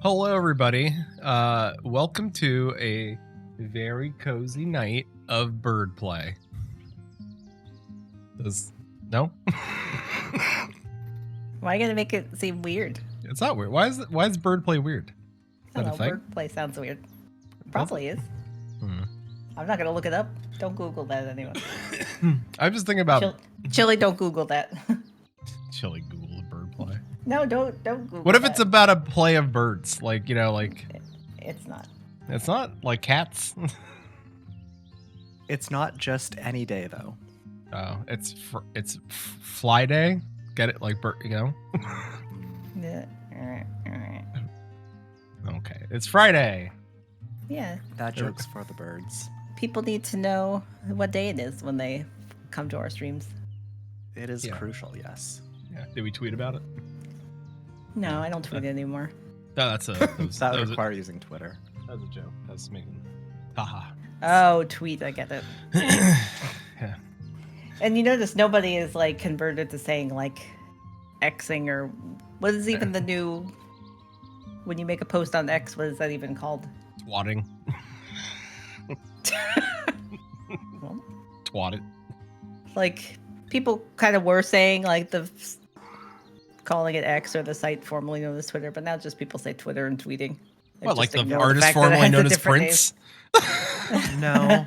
Hello, everybody. Welcome to a very cozy night of bird play. No? Why are you gonna make it seem weird? It's not weird. Why is bird play weird? Is I that a don't know. thing? Bird play sounds weird. Probably is. Hmm. I'm not gonna look it up. Don't Google that anyway. I'm just thinking about Chili, don't Google that. Chili Google bird play. No, don't Google. What if that. it's about a play of birds? Like, It's not. It's not like cats. It's not just any day though. Oh, it's fly day. Get it? Like bird, Yeah. Okay, it's Friday. Yeah. That joke's for the birds. People need to know what day it is when they come to our streams. It is crucial, yes. Yeah. Did we tweet about it? No, I don't tweet anymore. No, that That requires using Twitter. That was a joke. That was making. Haha. Oh, tweet. I get it. Yeah. And you notice nobody is like converted to saying like Xing or what is even the new when you make a post on X, what is that even called? Twatting. Well, Twat it. like people kind of were saying like calling it X or the site formerly known as Twitter, but now just people say Twitter and tweeting. What, like the ignore artist fact that it formerly has a known as different Prince? No.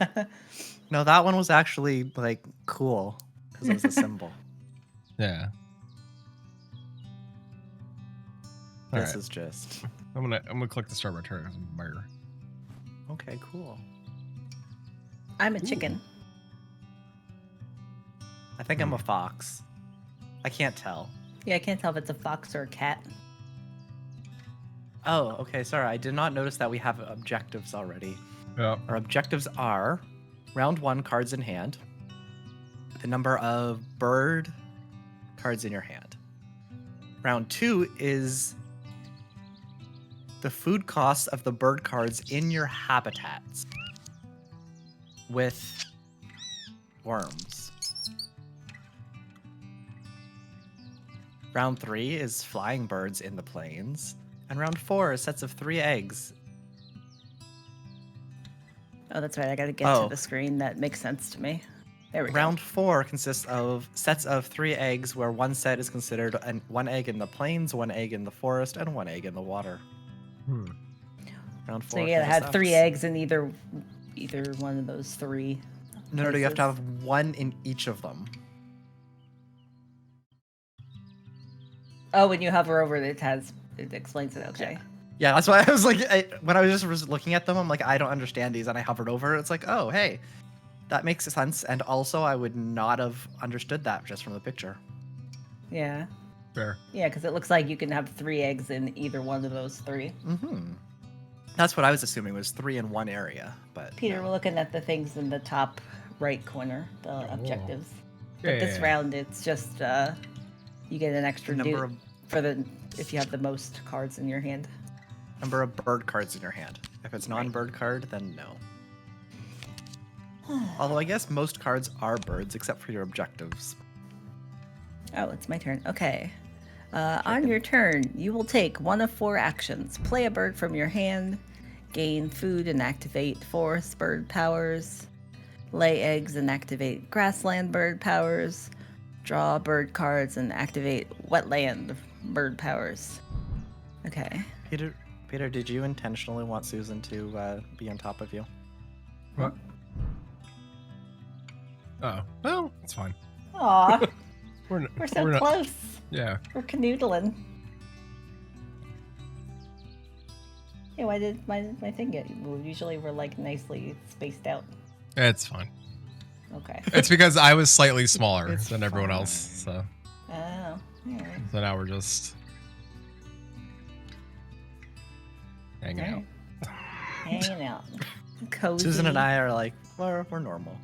No, that one was actually like cool because it was a symbol. Yeah. This is just I'm gonna click the start return. okay, cool. I'm a chicken. I think I'm a fox. I can't tell. Yeah, I can't tell if it's a fox or a cat. Oh, okay, sorry. I did not notice that we have objectives already. Yeah. Our objectives are round 1, cards in hand, the number of bird cards in your hand. Round 2 is the food cost of the bird cards in your habitats with worms. Round 3 is flying birds in the plains. And round 4 is sets of 3 eggs. Oh, that's right. I gotta get to the screen. That makes sense to me. There we go. Round 4 consists of sets of 3 eggs, where one set is considered 1 egg in the plains, 1 egg in the forest, and 1 egg in the water. Round 4. So you gotta have 3 eggs in either one of those 3. No, you have to have 1 in each of them. Oh, when you hover over it, it explains it. Okay. Yeah, that's why I was like, when I was just looking at them, I'm like, I don't understand these, and I hovered over it. It's like, oh, hey, that makes sense. And also, I would not have understood that just from the picture. Yeah. Fair. Yeah, because it looks like you can have 3 eggs in either one of those 3. Mm-hmm. That's what I was assuming was 3 in one area, but Peter, we're looking at the things in the top right corner, the objectives. But this round, it's just you get an extra number dude if you have the most cards in your hand. Number of bird cards in your hand. If it's non-bird card, then no. Although I guess most cards are birds, except for your objectives. Oh, it's my turn. Okay. On your turn, you will take 1 of 4 actions. Play a bird from your hand, gain food and activate forest bird powers, lay eggs and activate grassland bird powers, draw bird cards and activate wetland bird powers. Okay. Peter, did you intentionally want Susan to be on top of you? What? Oh, well, it's fine. Aw, We're so not, close. Yeah. We're canoodling. Hey, why did my thing get? Well, usually we're like nicely spaced out. It's fine. Okay. It's because I was slightly smaller It's than everyone fine. else, so Oh, all right. so now we're just hanging out. Hanging out. Cozy. Susan and I are like, we're normal.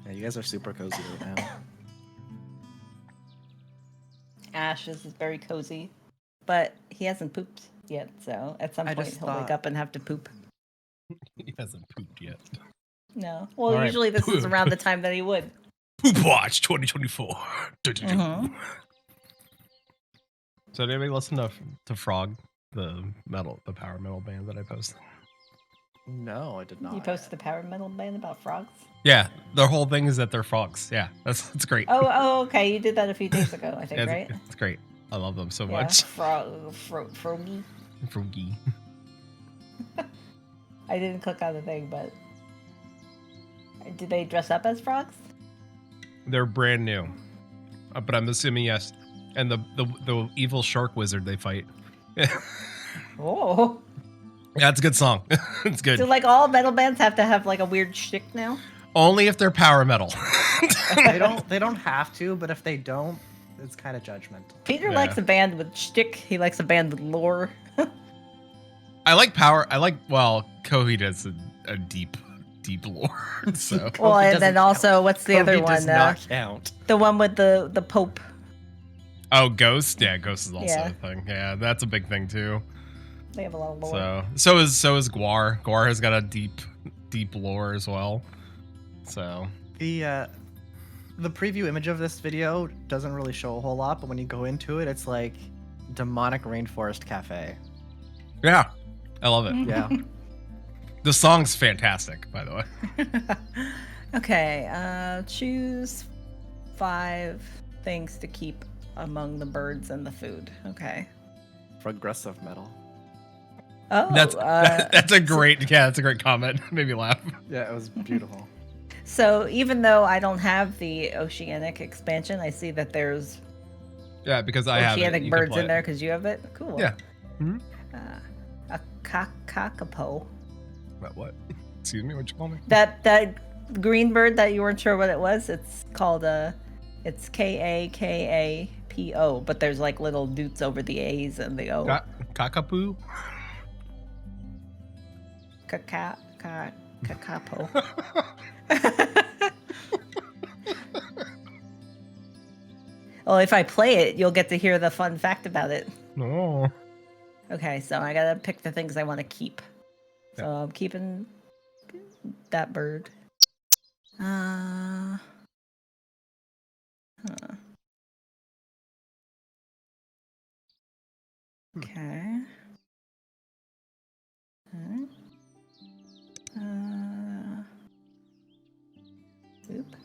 Yeah, you guys are super cozy right now. Ash is very cozy, but he hasn't pooped yet, so at some I point just he'll wake thought- up and have to poop. He hasn't pooped yet. No. Well, All right, usually this is poop. around the time that he would. Poop Watch 2024. Mhm. So did anybody listen to Frog, the power metal band that I posted? No, I did not. You posted the power metal band about frogs? Yeah, their whole thing is that they're frogs. Yeah, that's great. Oh, okay. You did that a few days ago, I think, Yeah, right? it's great. I love them so Yeah, much. froggy. Froggy. I didn't click on the thing, but did they dress up as frogs? They're brand new, but I'm assuming yes. And the evil shark wizard they fight. Oh. Yeah, it's a good song. It's good. Do like all metal bands have to have like a weird shtick now? Only if they're power metal. They don't have to, but if they don't, it's kind of judgmental. Peter likes a band with shtick. He likes a band with lore. I like power. Well, Kohi does a deep lore. So Well, and then also, count. what's the Kobe other one? does not count. The one with the Pope. oh, Ghost. Yeah, Ghost is also Yeah. a thing. Yeah, that's a big thing too. They have a lot of lore. So is Guar. Guar has got a deep lore as well. So The preview image of this video doesn't really show a whole lot, but when you go into it, it's like demonic rainforest cafe. yeah, I love it. Yeah. The song's fantastic, by the way. Okay, choose 5 things to keep among the birds and the food. Okay. Progressive metal. Oh, that's a great comment. Made me laugh. Yeah, it was beautiful. So even though I don't have the oceanic expansion, I see that there's Yeah, because I have oceanic birds in there because you have it. Cool. Yeah. Mm-hmm. A kakapo. What? Excuse me, what'd you call me? That green bird that you weren't sure what it was. It's called it's Kakapo, but there's like little newts over the A's and the O. Kakapo? Kakapo. Well, if I play it, you'll get to hear the fun fact about it. No. Okay, so I gotta pick the things I want to keep. So I'm keeping that bird. Okay. Oop.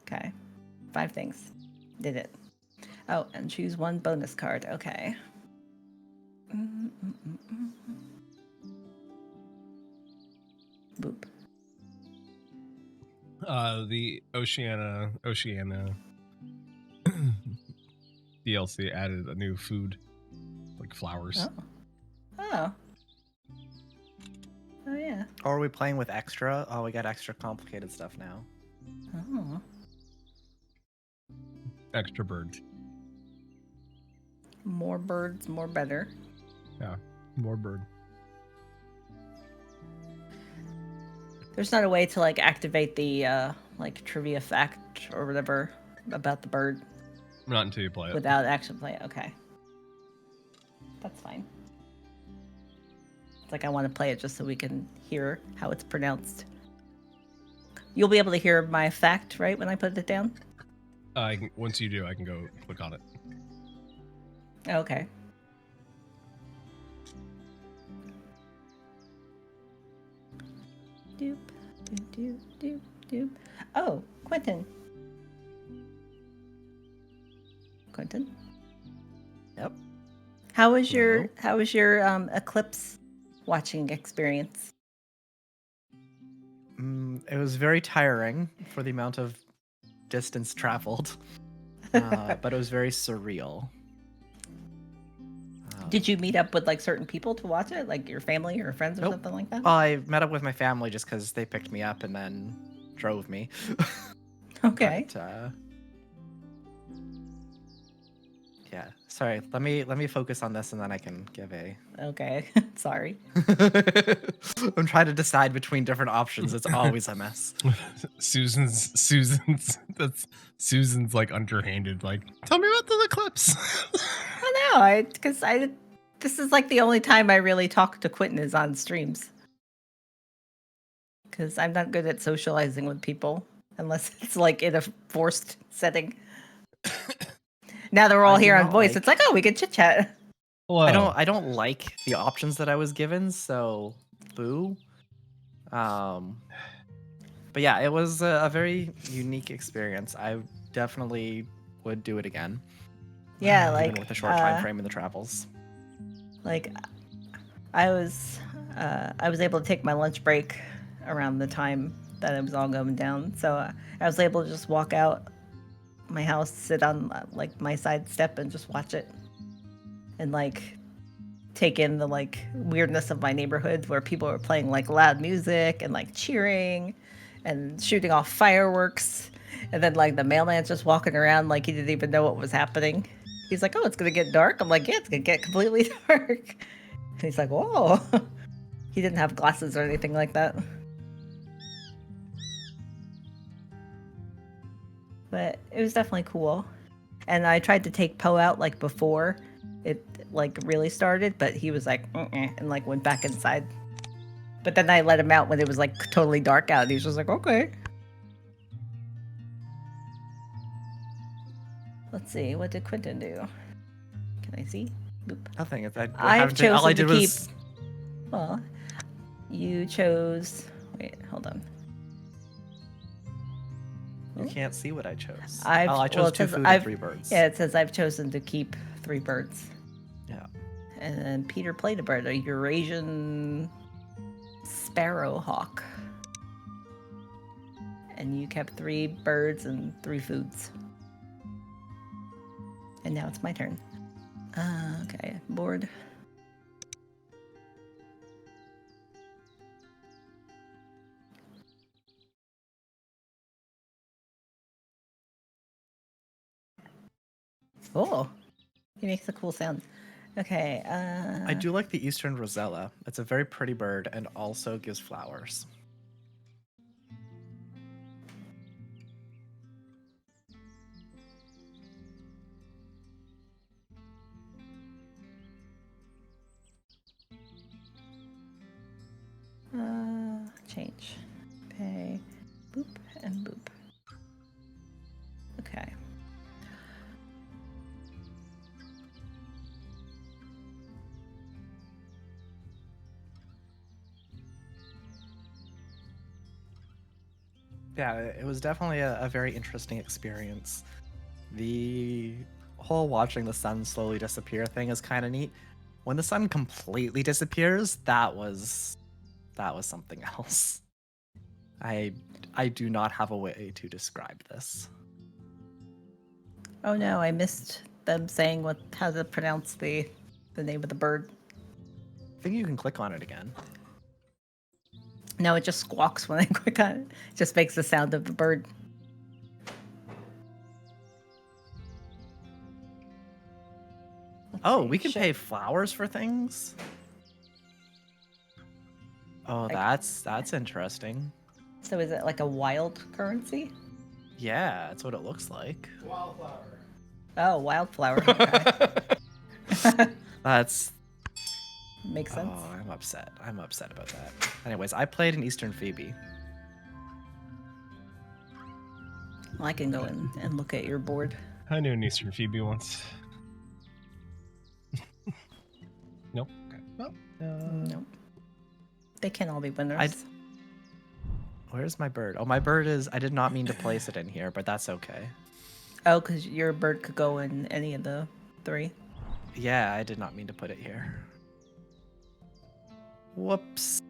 Okay. 5 things. Did it. Oh, and choose 1 bonus card. Okay. Boop. The Oceania DLC added a new food, like flowers. Oh, yeah. Or are we playing with extra? Oh, we got extra complicated stuff now. Oh. Extra birds. More birds, more better. Yeah, more bird. There's not a way to like activate the like trivia fact or whatever about the bird Not until you play it. without actually playing it. Okay. That's fine. It's like I want to play it just so we can hear how it's pronounced. You'll be able to hear my fact, right, when I put it down? Once you do, I can go click on it. Okay. Doop, doop, doop, doop, doop. Oh, Quentin. Yep. How was your eclipse watching experience? It was very tiring for the amount of distance traveled, but it was very surreal. Did you meet up with like certain people to watch it, like your family or friends or Nope. something like that? I met up with my family just because they picked me up and then drove me. Okay. But, yeah. Sorry. Let me focus on this and then I can give a. Okay. Sorry. I'm trying to decide between different options. It's always a mess. Susan's like underhanded. Like, tell me about the eclipse. I know, because this is like the only time I really talk to Quentin is on streams. Because I'm not good at socializing with people unless it's like in a forced setting. Now that we're all I do here on not voice, like- it's like, oh, we can chit chat. Hello. I don't like the options that I was given, so boo. But yeah, it was a very unique experience. I definitely would do it again, Yeah, like even with a short time frame in the travels. Like I was able to take my lunch break around the time that it was all going down, so I was able to just walk out my house, sit on like my side step, and just watch it, and like take in the like weirdness of my neighborhood where people were playing like loud music and like cheering and shooting off fireworks, and then like the mailman's just walking around like he didn't even know what was happening. He's like, oh, it's gonna get dark. I'm like, yeah, it's gonna get completely dark. And he's like, whoa. He didn't have glasses or anything like that. But it was definitely cool. And I tried to take Poe out like before it like really started, but he was like, and like went back inside. But then I let him out when it was like totally dark out. And he was just like, okay. Let's see, what did Quentin do? Can I see? Boop. Nothing. I've chosen all I to did keep. was Well, you chose. Wait, hold on. you can't see what I chose. I chose it 2 says food and 3 birds. Yeah, it says I've chosen to keep 3 birds. Yeah. And then Peter played a bird, a Eurasian sparrowhawk. And you kept 3 birds and 3 foods. And now it's my turn. Okay, board. Oh, he makes a cool sound. Okay. I do like the Eastern Rosella. It's a very pretty bird and also gives flowers. Change. Pay. Boop and boop. Okay. Yeah, it was definitely a very interesting experience. The whole watching the sun slowly disappear thing is kind of neat. When the sun completely disappears, that was something else. I do not have a way to describe this. Oh no, I missed them saying how to pronounce the name of the bird. I think you can click on it again. No, it just squawks when I click on it. It just makes the sound of the bird. Oh, we can pay flowers for things? Oh, that's interesting. So is it like a wild currency? Yeah, that's what it looks like. Oh, wildflower. Okay. That's Makes sense. Oh, I'm upset. I'm upset about that. Anyways, I played an Eastern Phoebe. Well, I can go in and look at your board. I knew an Eastern Phoebe once. Nope. Okay. Well, Nope. They can all be winners. Where's my bird? Oh, my bird is... I did not mean to place it in here, but that's okay. Oh, because your bird could go in any of the 3. Yeah, I did not mean to put it here. Whoops.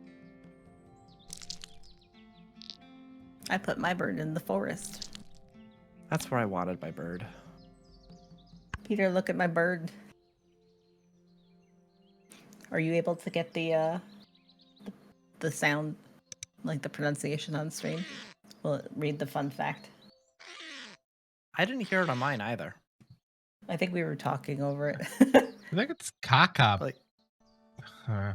I put my bird in the forest. That's where I wanted my bird. Peter, look at my bird. Are you able to get the sound, like the pronunciation on stream? Will it read the fun fact? I didn't hear it on mine either. I think we were talking over it. I think it's caca. Like,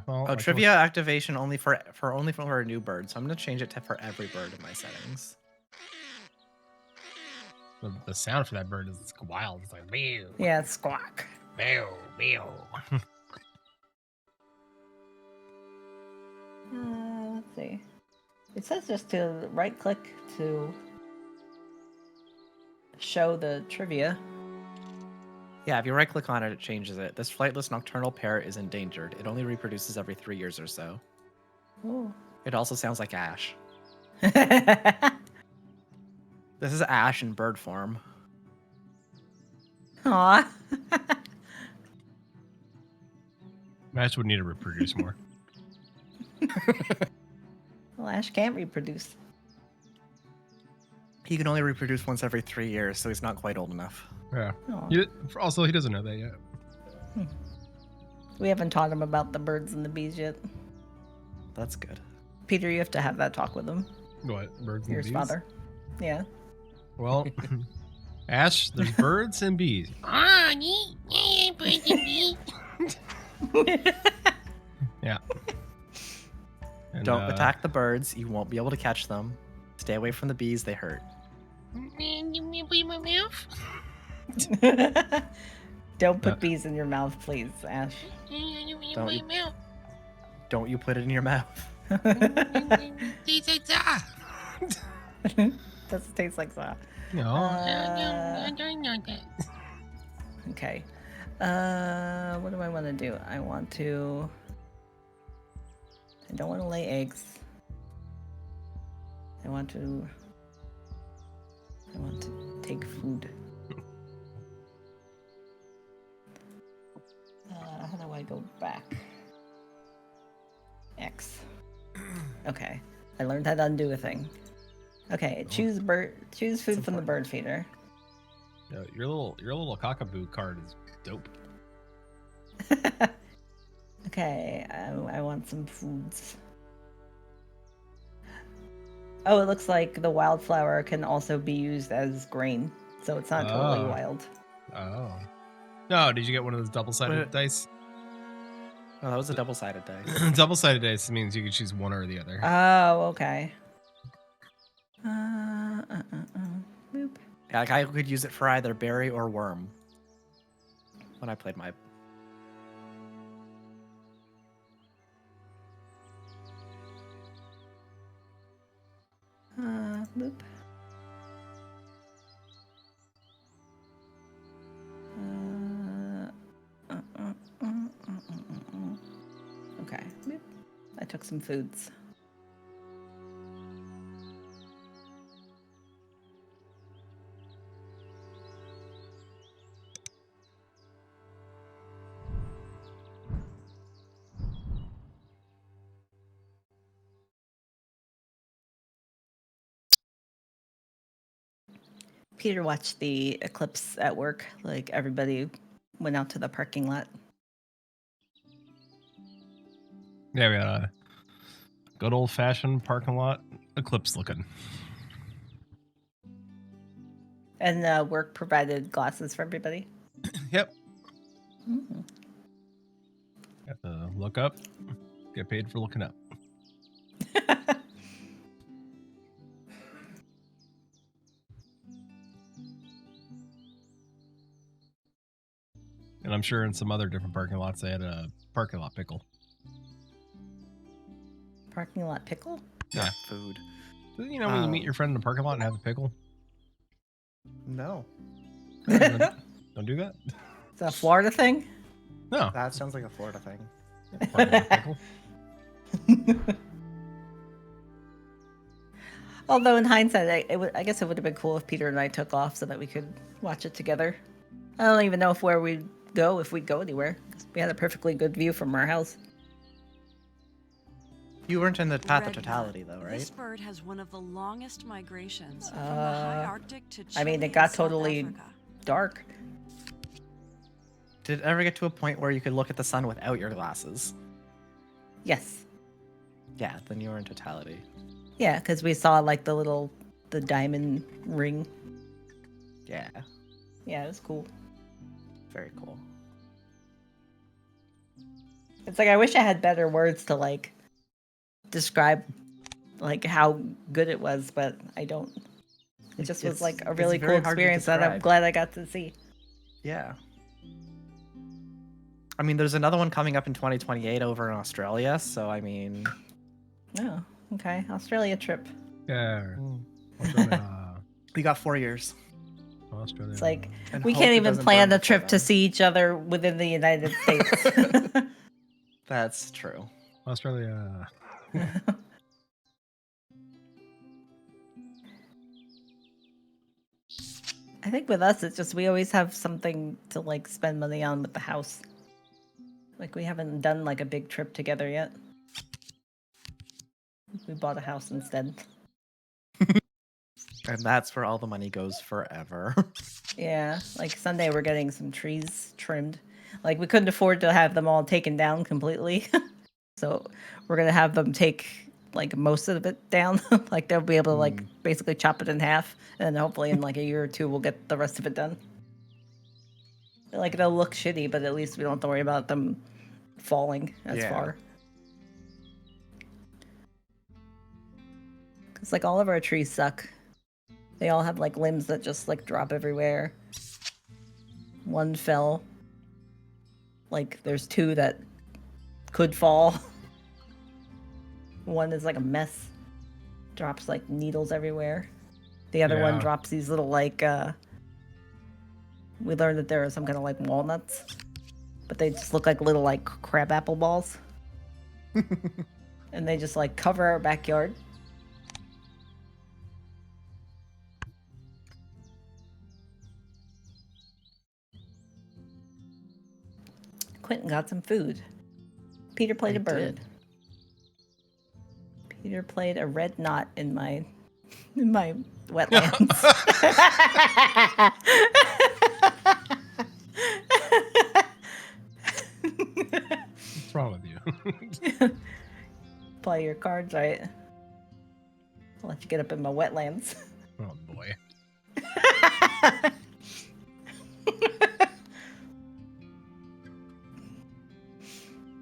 well, oh, trivia activation only for a new bird. So I'm gonna change it to for every bird in my settings. The sound for that bird is wild. It's like meow. Yeah, it's squawk. Meow, meow. Let's see. It says just to right click to show the trivia. Yeah, if you right-click on it, it changes it. This flightless nocturnal parrot is endangered. It only reproduces every 3 years or so. Ooh. It also sounds like Ash. This is Ash in bird form. Aw. Ash would need to reproduce more. Well, Ash can't reproduce. He can only reproduce once every 3 years, so he's not quite old enough. Yeah. Aw. Also, he doesn't know that yet. We haven't taught him about the birds and the bees yet. That's good. Peter, you have to have that talk with him. What? Birds and Your bees? father. Yeah. Well, Ash, there's birds and bees. Birds and bees. Yeah. And, Don't attack the birds. You won't be able to catch them. Stay away from the bees. They hurt. Man, you mean put in my mouth? Don't put bees in your mouth, please, Ash. You mean Don't put you- in my mouth? Don't you put it in your mouth. Tastes like that. Doesn't taste like that. No. I don't know that. Okay. What do I want to do? I don't want to lay eggs. I want to take food. How do I go back? X. Okay. I learned how to undo a thing. Okay, choose food from the bird feeder. Your little cockaboo card is dope. Okay, I want some foods. Oh, it looks like the wildflower can also be used as grain, so it's not totally Oh. wild. Oh. No, did you get one of those double-sided What? dice? Oh, that was a double-sided dice. Double-sided dice means you can choose one or the other. Oh, okay. Boop. Yeah, like I could use it for either berry or worm. When I played my... Boop. Okay. Boop. I took some foods. Peter watched the eclipse at work. Like everybody went out to the parking lot. Yeah, we got a good old-fashioned parking lot eclipse looking. And work provided glasses for everybody. Yep. Mm. Got to look up. Get paid for looking up. And I'm sure in some other different parking lots they had a parking lot pickle. Parking lot pickle? Yeah. Food. You know when you meet your friend in the parking lot and have a pickle? No. Don't do that? Is that a Florida thing? No. That sounds like a Florida thing. Parking lot pickle. Although in hindsight, I guess it would have been cool if Peter and I took off so that we could watch it together. I don't even know if we'd go anywhere. 'Cause we had a perfectly good view from our house. You weren't in the path of Regular. totality, though, This right? bird has one of the longest migrations from the high Arctic to Chile I mean, it and got South totally Africa. dark. Did it ever get to a point where you could look at the sun without your glasses? Yes. Yeah, then you were in totality. Yeah, because we saw like the diamond ring. Yeah, Yeah, it was cool. very cool. It's like I wish I had better words to like describe like how good it was, but I don't. It just was It's- like a it's really cool very hard to experience that I'm describe. glad I got to see. Yeah. I mean, there's another one coming up in 2028 over in Australia, so I mean... Oh, okay. Australia trip. Yeah. Mm. What's going on? We got 4 years. Australia. It's like And we hope can't it even doesn't plan burn a trip before to then. see each other within the United States. That's true. Australia. I think with us, it's just we always have something to like spend money on with the house. Like we haven't done like a big trip together yet. We bought a house instead. And that's where all the money goes forever. Yeah, like Sunday we're getting some trees trimmed. Like we couldn't afford to have them all taken down completely. So we're gonna have them take like most of it down. Like they'll be able to like basically chop it in half, and then hopefully in like a year or two we'll get the rest of it done. Like it'll look shitty, but at least we don't have to worry about them falling as Yeah. far. Cause like all of our trees suck. They all have like limbs that just like drop everywhere. One fell. Like there's two that could fall. One is like a mess. Drops like needles everywhere. The other one Yeah. drops these little like we learned that there are some kind of like walnuts. But they just look like little like crabapple balls. And they just like cover our backyard. Quentin got some food. Peter played I a bird. did. Peter played a red knot in my wetlands. What's wrong with you? Play your cards right. I'll let you get up in my wetlands. Oh boy.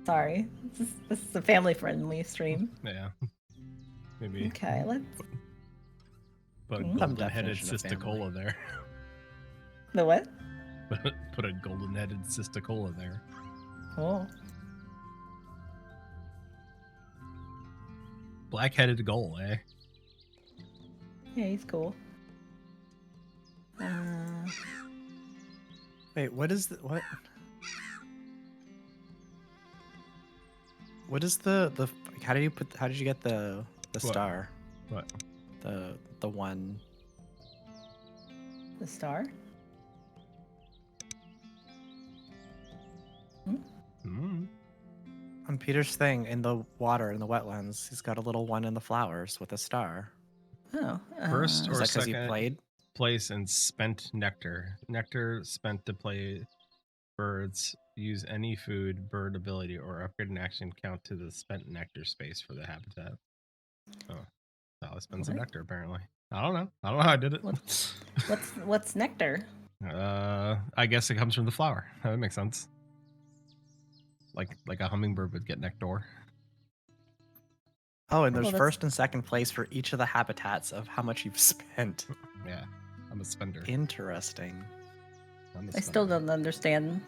Sorry. This is a family-friendly stream. Yeah. Maybe Okay, let's... put a Some golden-headed definition of cisticola there. The what? Put a golden-headed cisticola there. Oh. Black-headed gull, eh? Yeah, he's cool. Wait, what is the what? What is the how did you get the What? star? What? The one. The star? Mm. On Peter's thing in the water in the wetlands, he's got a little one in the flowers with a star. Oh. First Is or that because he second played? place and spent nectar. Nectar spent to play birds. Use any food, bird ability, or upgrade an action count to the spent nectar space for the habitat. Oh, I'll spend some What? nectar apparently. I don't know how I did it. What's nectar? I guess it comes from the flower. That makes sense. Like a hummingbird would get nectar. Oh, and there's Well, that's- first and second place for each of the habitats of how much you've spent. Yeah, I'm a spender. Interesting. I'm a I still spender. don't understand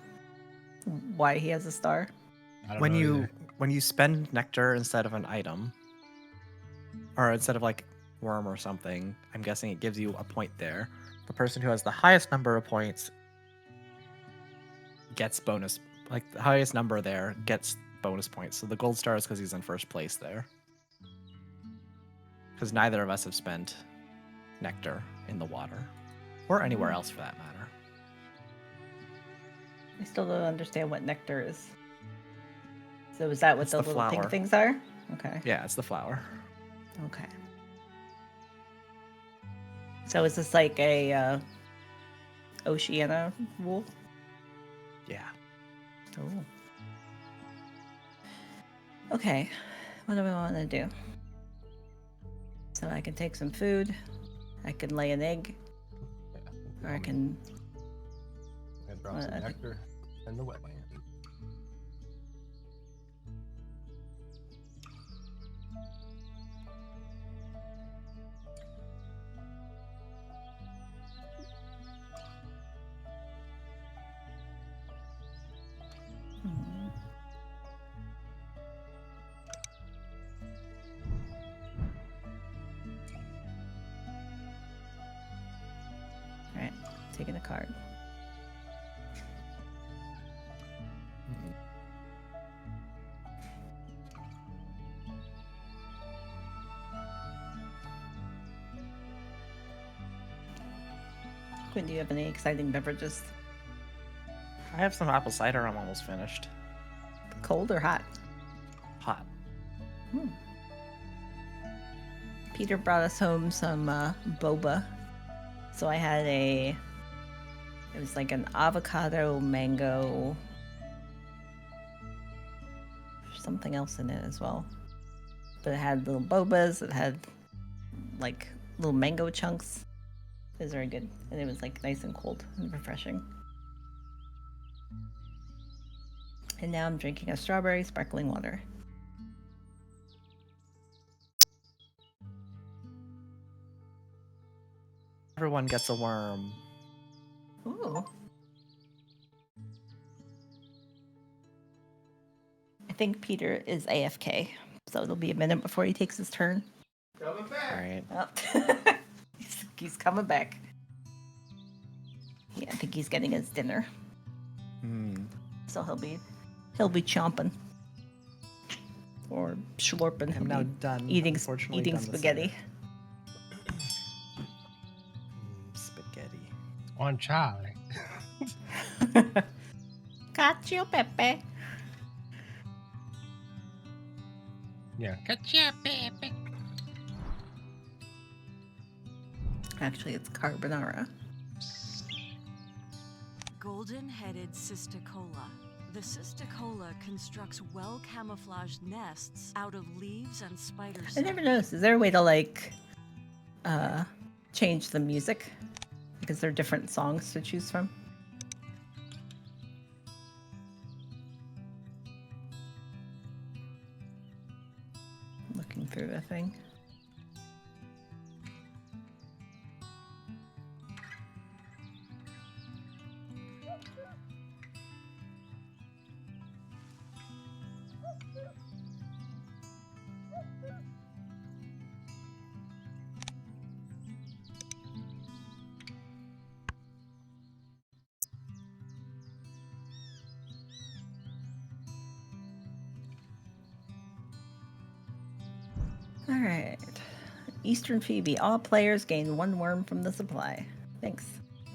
why he has a star. I don't When know you either. when you spend nectar instead of an item, or instead of like worm or something, I'm guessing it gives you a point there. The person who has the highest number of points gets bonus. Like the highest number there gets bonus points. So the gold star is because he's in first place there. Because neither of us have spent nectar in the water, or anywhere else for that matter. I still don't understand what nectar is. So is that what It's the the little pink flower. things are? Okay. Yeah, it's the flower. Okay. So is this like a Oceania wool? Yeah. Oh. Okay. What do we want to do? So I can take some food. I can lay an egg. Or I can... I drop I some think- nectar in the wetland. Hmm. Right. Taking a card. Quinn, do you have any exciting beverages? I have some apple cider. I'm almost finished. Cold or hot? Hot. Peter brought us home some boba. So I had it was like an avocado, mango, something else in it as well. But it had little bobas, it had like little mango chunks. It was very good. And it was like nice and cold and refreshing. And now I'm drinking a strawberry sparkling water. Everyone gets a worm. Ooh. I think Peter is AFK, so it'll be a minute before he takes his turn. All right. Oh. he's coming back. Yeah, I think he's getting his dinner, so he'll be chomping or slurping. I'm now done. Eating unfortunately, eating done the spaghetti. Spaghetti. On Charlie. Cacio Pepe. Yeah. Gotcha, baby. Actually, it's carbonara. Golden-headed cisticola. The cisticola constructs well-camouflaged nests out of leaves and spider I silk. never noticed. Is there a way to like change the music? Because there are different songs to choose from. Looking through the thing. All right. Eastern Phoebe. All players gain 1 worm from the supply. Thanks.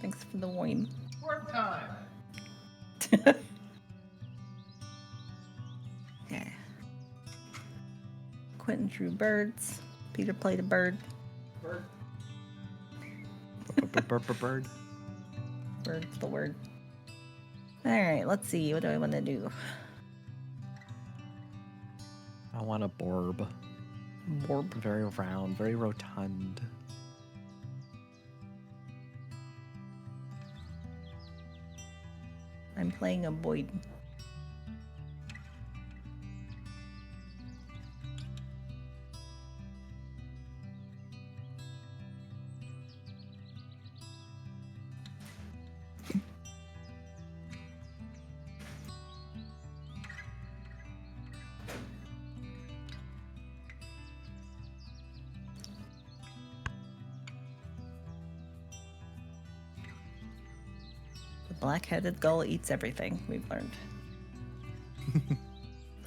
Thanks for the worm. Work time. Okay. Quentin drew birds. Peter played a bird. Bird. Bird's the word. All right. Let's see. What do I want to do? I want a borb. Borb. Very round, very rotund. I'm playing a Boyd. The black-headed gull eats everything, we've learned.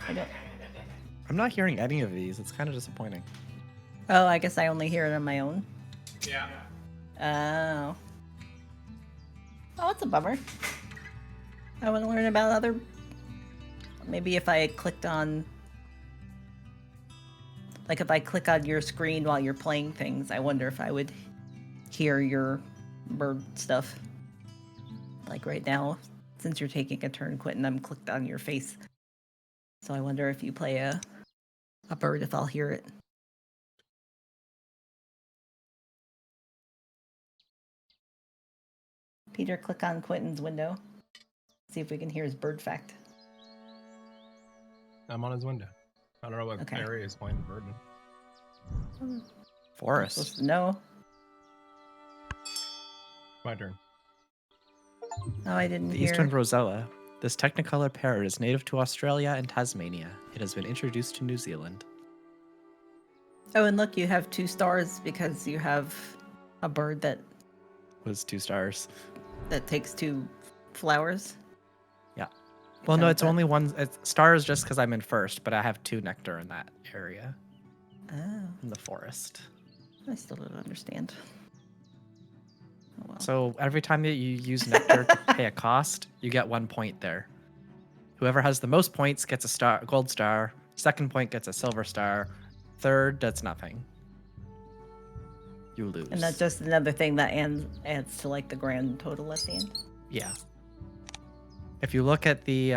I don't... I'm not hearing any of these. It's kind of disappointing. Oh, I guess I only hear it on my own. Yeah. Oh. Oh, it's a bummer. I want to learn about other... Maybe if I clicked on... Like if I click on your screen while you're playing things, I wonder if I would hear your bird stuff. Like right now, since you're taking a turn, Quentin, I'm clicked on your face. So I wonder if you play a bird, if I'll hear it. Peter, click on Quentin's window. See if we can hear his bird fact. I'm on his window. I don't know what Okay. area he's playing the bird in. Forest. No. My turn. Oh, I didn't The hear. eastern roseoa. This technicolor parrot is native to Australia and Tasmania. It has been introduced to New Zealand. Oh, and look, you have 2 stars because you have a bird that... Was 2 stars. That takes 2 flowers. Yeah. Well, no, So it's that- only one. Star is just because I'm in first, but I have 2 nectar in that area Oh, in the forest. I still don't understand. Oh, well. So every time that you use nectar to pay a cost, you get 1 point there. Whoever has the most points gets a gold star. Second point gets a silver star. Third does nothing. You lose. And that's just another thing that adds to like the grand total at the end. Yeah. If you look at the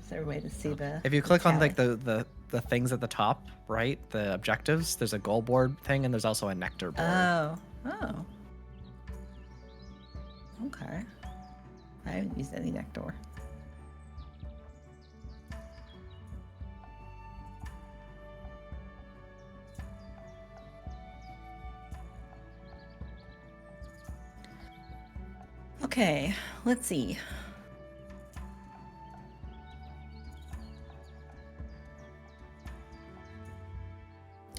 Is there a way to see the? if you the click on tally? like the things at the top, right? The objectives, there's a goal board thing and there's also a nectar board. Oh. Okay. I haven't used any nectar. Okay, let's see.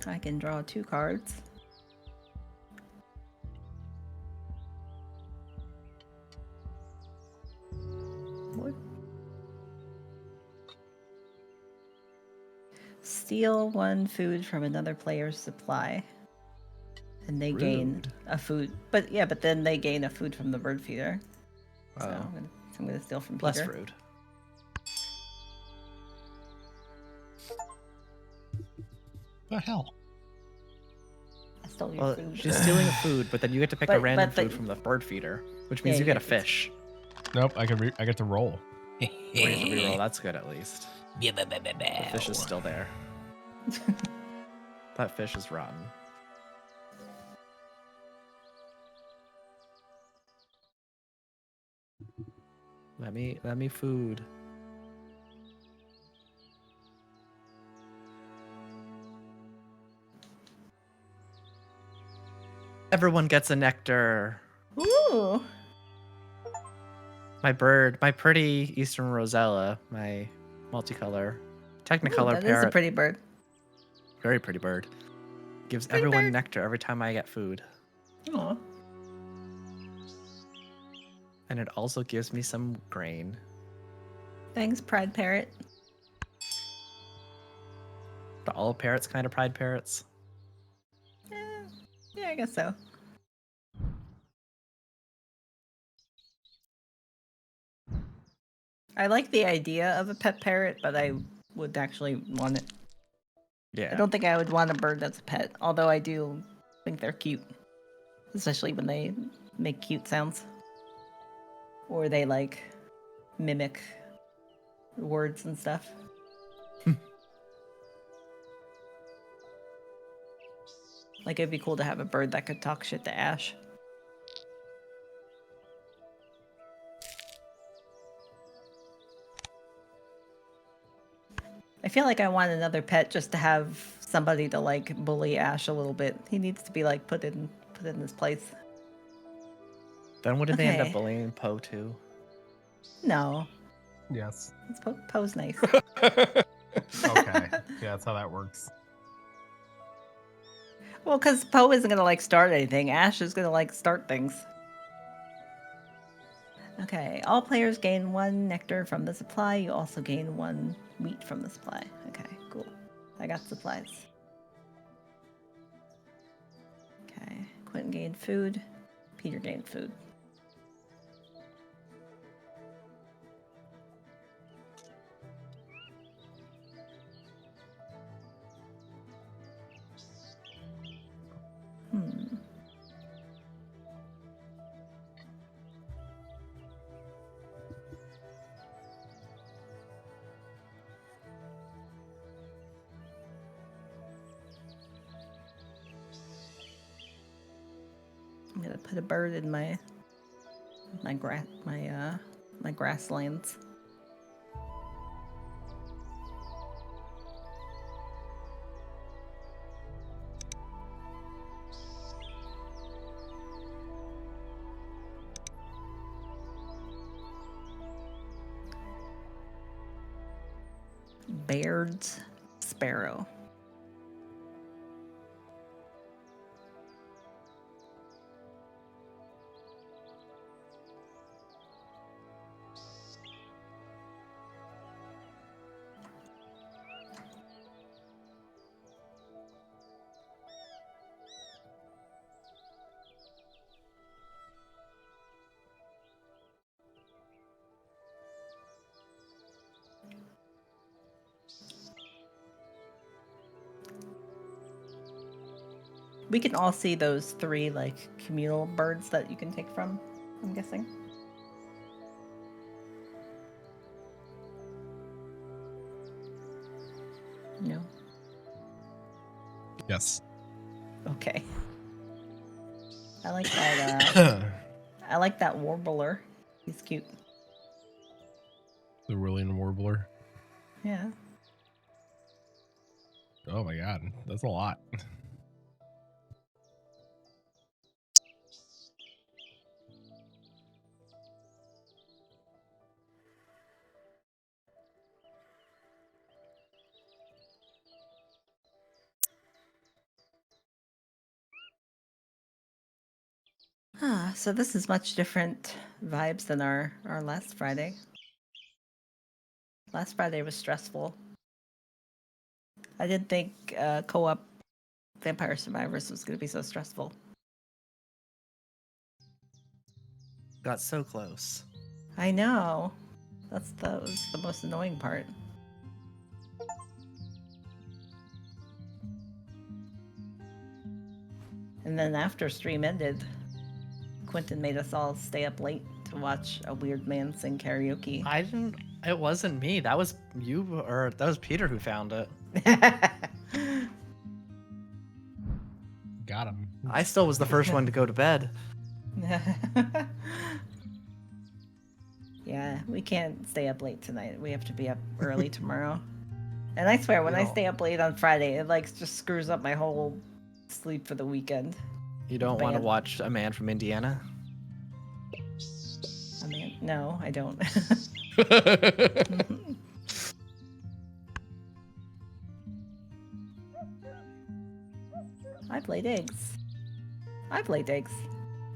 I can draw 2 cards. What? Steal 1 food from another player's supply. And they gain Rude. a food. But then they gain a food from the bird feeder. So Oh. I'm gonna steal from Less Peter. rude. The hell? I stole your Well, food. she's stealing a food, but then you get to pick a But- random but the- food from the bird feeder, which means Yeah, you you get a get to- fish. Nope. I get to roll. Or you have to reroll. That's good at least. The fish is still there. That fish is rotten. Let me food. Everyone gets a nectar. Ooh. My bird, my pretty Eastern Rosella, my multicolor, technicolor That is parrot, a pretty bird. very pretty bird, gives Pretty everyone bird. nectar every time I get food. Aw. And it also gives me some grain. Thanks, Pride Parrot. Do all parrots kind of pride parrots? Yeah, I guess so. I like the idea of a pet parrot, but I would actually want it. Yeah. I don't think I would want a bird that's a pet, although I do think they're cute. Especially when they make cute sounds. Or they like mimic words and stuff. Like it'd be cool to have a bird that could talk shit to Ash. I feel like I want another pet just to have somebody to like bully Ash a little bit. He needs to be like put in his place. Then wouldn't they end up Okay. bullying Poe too? No, Yes. Poe's nice. Okay. Yeah, that's how that works. Well, because Poe isn't gonna like start anything. Ash is gonna like start things. Okay, all players gain 1 nectar from the supply. You also gain 1 wheat from the supply. Okay, cool. I got supplies. Okay, Quentin gained food. Peter gained food. I'm gonna put a bird in my grasslands. Baird's sparrow. We can all see those 3 like communal birds that you can take from, I'm guessing. No. Yes. Okay. I like that. I like that warbler. He's cute. The William Warbler. Yeah. Oh my god, that's a lot. So this is much different vibes than our last Friday. Last Friday was stressful. I didn't think co-op Vampire Survivors was going to be so stressful. Got so close. I know. That was the most annoying part. And then after stream ended, Quentin made us all stay up late to watch a weird man sing karaoke. I didn't. It wasn't me. That was you, or that was Peter who found it. Got him. I still was the first one to go to bed. Yeah, we can't stay up late tonight. We have to be up early tomorrow. And I swear, when I stay up late on Friday, it like just screws up my whole sleep for the weekend. You don't want to Band. watch A Man from Indiana? I mean, no, I don't. I've laid eggs. I've laid eggs.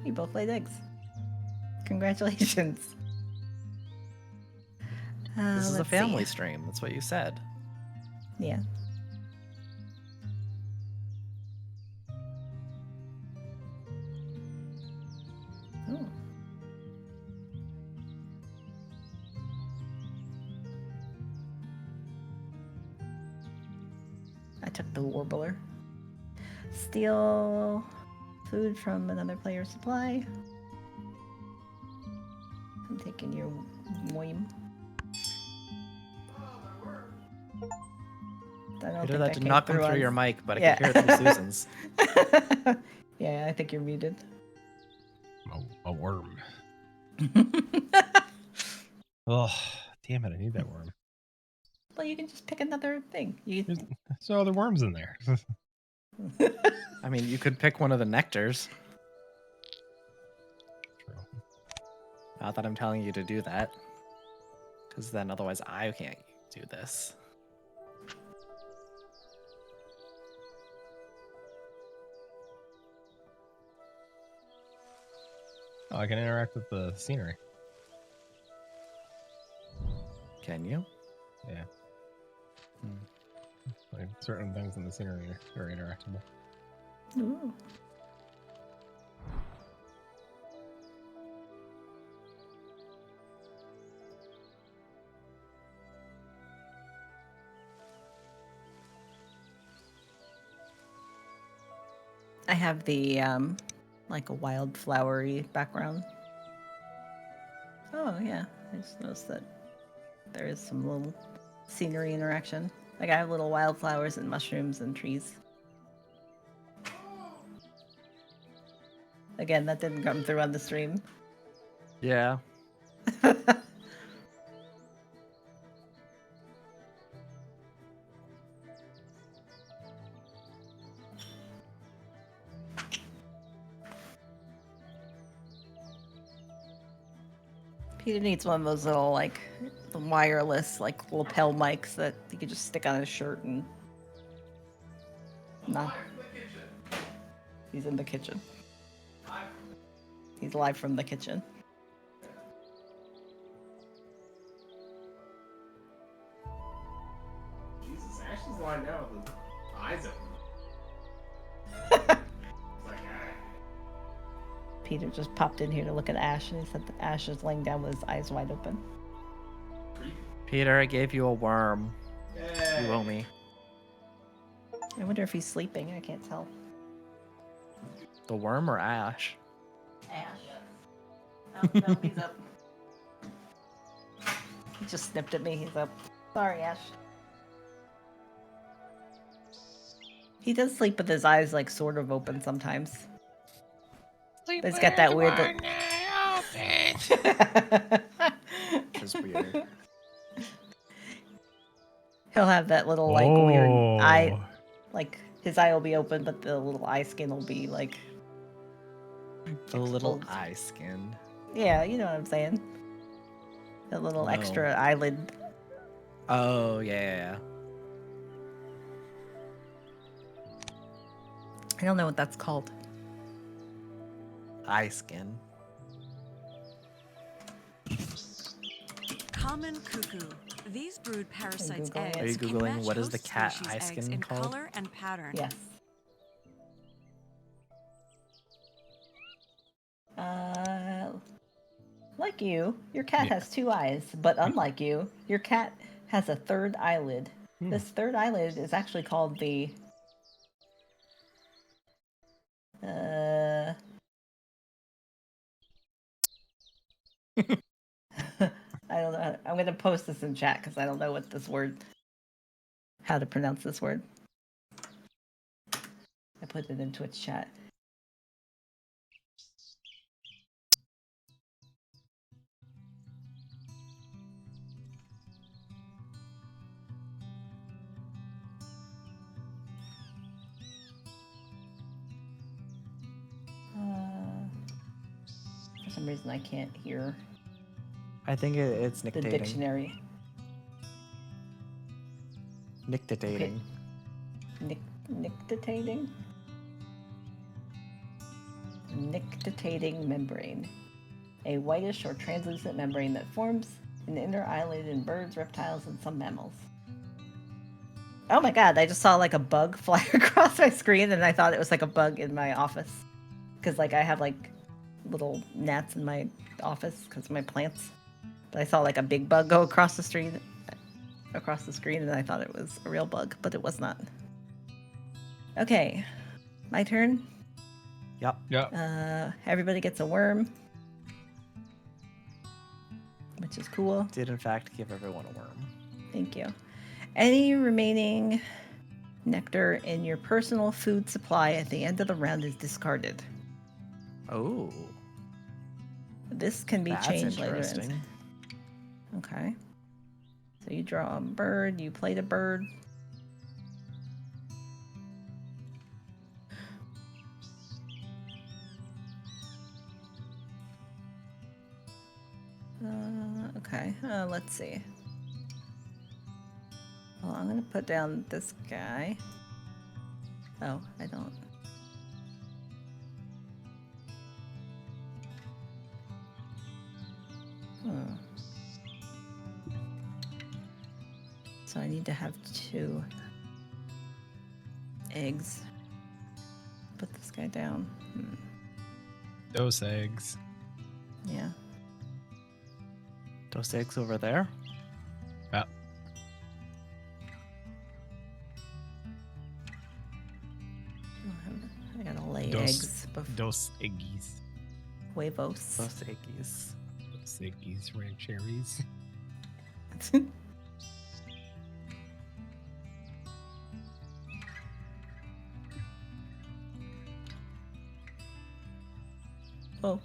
We both laid eggs. Congratulations. This is a let's family see. stream. That's what you said. Yeah. Oh. I took the warbler. Steal food from another player's supply. I'm taking your moim. I did that to knock them through your mic, but I Yeah. could hear it through Susan's. Yeah, I think you're muted. A worm. Oh, damn it! I need that worm. Well, you can just pick another thing. You There's no other worms in there. I mean, you could pick one of the nectars. True. Not that I'm telling you to do that. Because then otherwise I can't do this. Oh, I can interact with the scenery. Can you? Yeah. Like certain things in the scenery are interactable. Ooh. I have the like a wildflowery background. Oh yeah, I just noticed that there is some little scenery interaction. Like I have little wildflowers and mushrooms and trees. Again, that didn't come through on the stream. Yeah. Peter needs one of those little like wireless like lapel mics that you could just stick on his shirt and not. He's in the kitchen. He's live from the kitchen. Jesus, Ashley's lying down with his eyes open. Peter just popped in here to look at Ash, and he said that Ash is laying down with his eyes wide open. Peter, I gave you a worm. You owe me. I wonder if he's sleeping. I can't tell. The worm or Ash? Ash. Oh, no, he's up. He just snipped at me. He's up. Sorry, Ash. He does sleep with his eyes like sort of open sometimes. Sleep It's got that weird one eye open. Which is weird. He'll have that little like weird eye, Oh. like his eye will be open, but the little eye skin will be like, The little exposed. eye skin. Yeah, you know what I'm saying. The little No. extra eyelid. Oh, yeah. I don't know what that's called. Eye skin. Common cuckoo. These brood parasites' Googling it. eggs Are you can Googling match what is the host cat species eye eggs skin in called? color and pattern. Yes. Like you, your cat Yeah. has two eyes, but unlike you, your cat has a third eyelid. This third eyelid is actually called the I don't know. I'm going to post this in chat because I don't know what this word, how to pronounce this word. I put it in Twitch chat. For some reason, I can't hear I think it's the nictating. dictionary. Nictating. Nictitating? Nictitating membrane. A whitish or translucent membrane that forms an inner eyelid in birds, reptiles, and some mammals. Oh my god, I just saw like a bug fly across my screen and I thought it was like a bug in my office. Because like I have like little gnats in my office because of my plants. But I saw like a big bug go across the screen and I thought it was a real bug, but it was not. Okay, my turn. Yep. Yeah. Everybody gets a worm, which is cool. Did in fact give everyone a worm. Thank you. Any remaining nectar in your personal food supply at the end of the round is discarded. Oh. This can be That's changed later. interesting. Okay. So you draw a bird, you played a bird. Okay, let's see. Well, I'm gonna put down this guy. Oh, I don't. So I need to have 2 eggs. Put this guy down. Those eggs. Yeah. Those eggs over there? Yeah. I gotta lay Dos- eggs. Those eggies. Huevos. Those eggies. Those eggies, rancheries. Oh.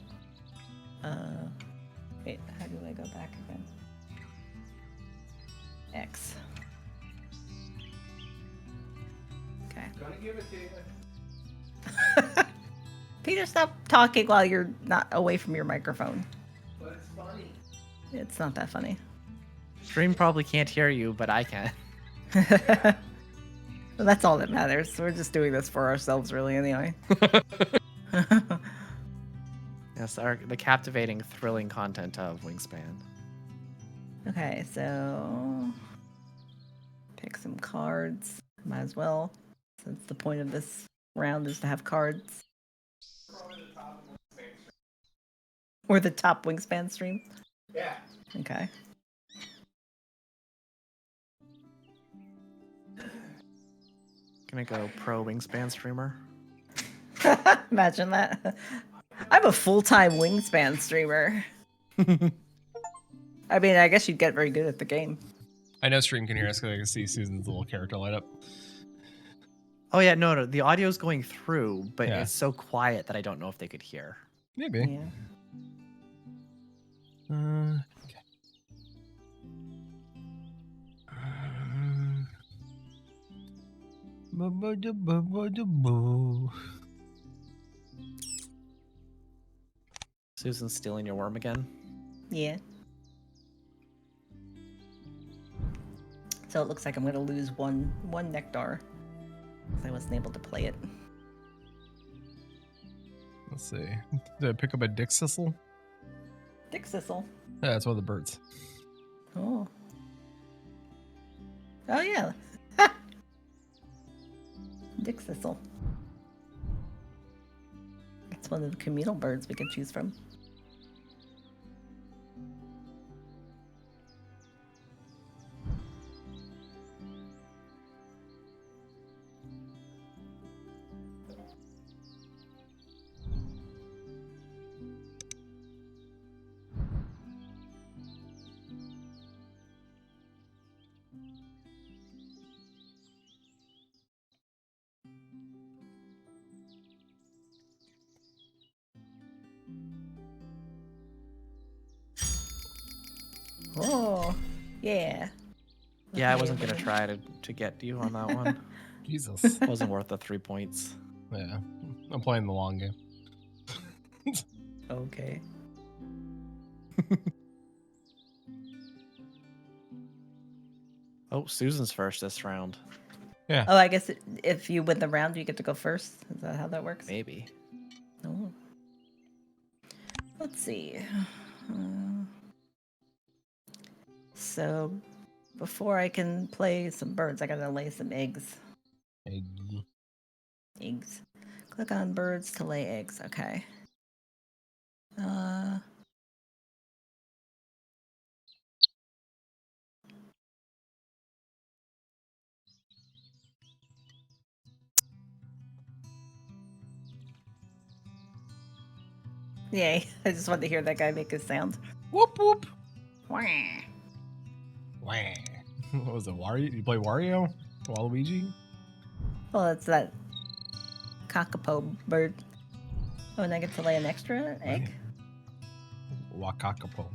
Wait, how do I go back again? X. Okay. Gonna give it to you, Peter, stop talking while you're not away from your microphone. but it's funny. It's not that funny. Stream probably can't hear you, but I can. Well, that's all that matters. We're just doing this for ourselves, really, anyway. Yes, the captivating, thrilling content of Wingspan. Okay, so pick some cards. Might as well, since the point of this round is to have cards. Or the top Wingspan stream. Yeah. Okay. Gonna go pro Wingspan streamer. Imagine that. I'm a full-time Wingspan streamer. I mean, I guess you'd get very good at the game. I know stream can hear us because I can see Susan's little character light up. Oh yeah, no, the audio's going through, but Yeah. it's so quiet that I don't know if they could hear. Maybe. Yeah. Okay. Susan's stealing your worm again. Yeah. So it looks like I'm gonna lose one nectar. 'Cause I wasn't able to play it. Let's see. Did I pick up a dick sissel? Dick Sissel. Yeah, that's one of the birds. Oh. Oh yeah. Dick Sissel. That's one of the communal birds we can choose from. Oh, yeah. Yeah, I wasn't gonna try to get you on that one. Jesus. It wasn't worth the 3 points. Yeah. I'm playing the long game. Okay. Oh, Susan's first this round. Yeah. Oh, I guess if you win the round, you get to go first. Is that how that works? Maybe. Oh. Let's see. So, before I can play some birds, I gotta lay some eggs. Eggy. Eggs. Click on birds to lay eggs. Okay. Yay. I just wanted to hear that guy make his sound. Whoop whoop. Wah. Wah. What was it? Wario? You play Wario? Waluigi? Well, it's that kakapo bird. Oh, and I get to lay an extra egg? Wakakapo.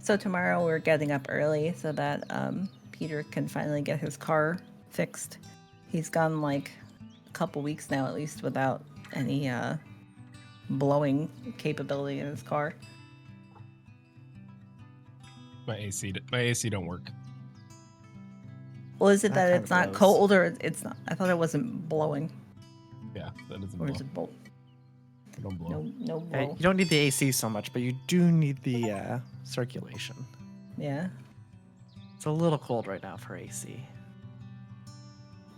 So tomorrow we're getting up early so that Peter can finally get his car fixed. He's gone like a couple weeks now at least without any blowing capability in his car. My AC don't work. Well, is it That that kind it's of not blows. cold or it's not? I thought it wasn't blowing. Yeah, that doesn't Or blow. is it both? It don't blow. No Okay, blow. you don't need the AC so much, but you do need the circulation. Yeah. It's a little cold right now for AC.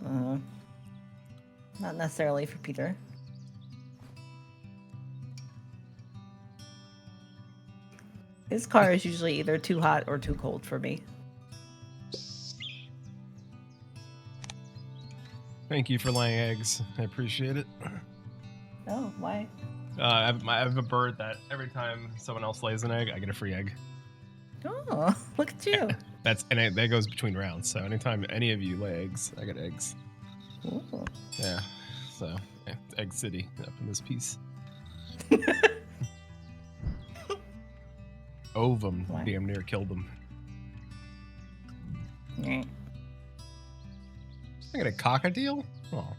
Not necessarily for Peter. His car is usually either too hot or too cold for me. Thank you for laying eggs. I appreciate it. Oh, why? I have a bird that every time someone else lays an egg, I get a free egg. Oh, look at you. That goes between rounds. So anytime any of you lay eggs, I get eggs. Ooh. Yeah. So yeah, Egg City up in this piece. Ovum Why? damn near killed them. Nyeh. I got a cockatiel? Oh.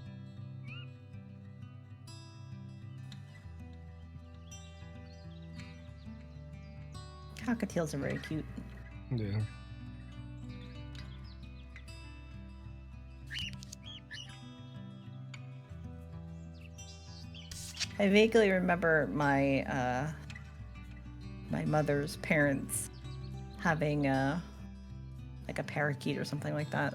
Cockatiels are very cute. Yeah. I vaguely remember my my mother's parents having like a parakeet or something like that.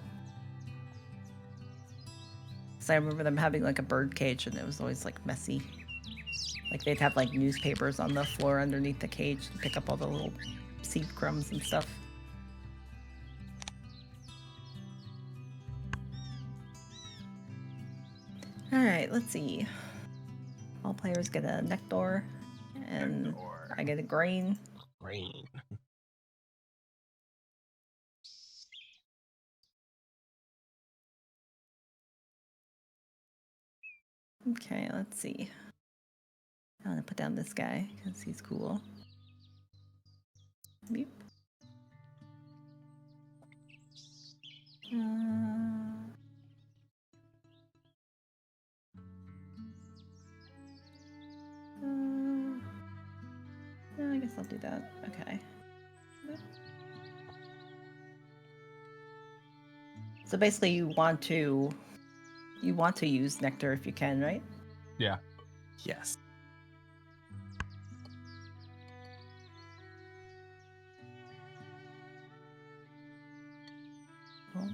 So I remember them having like a bird cage, and it was always like messy. Like they'd have like newspapers on the floor underneath the cage to pick up all the little seed crumbs and stuff. Alright, let's see. All players get a nectar, and Nectar. I get a grain. Green. Okay, let's see. I'm gonna put down this guy because he's cool. Beep. I guess I'll do that. Okay. So basically, you want to use nectar if you can, right? Yeah. Yes. Oh.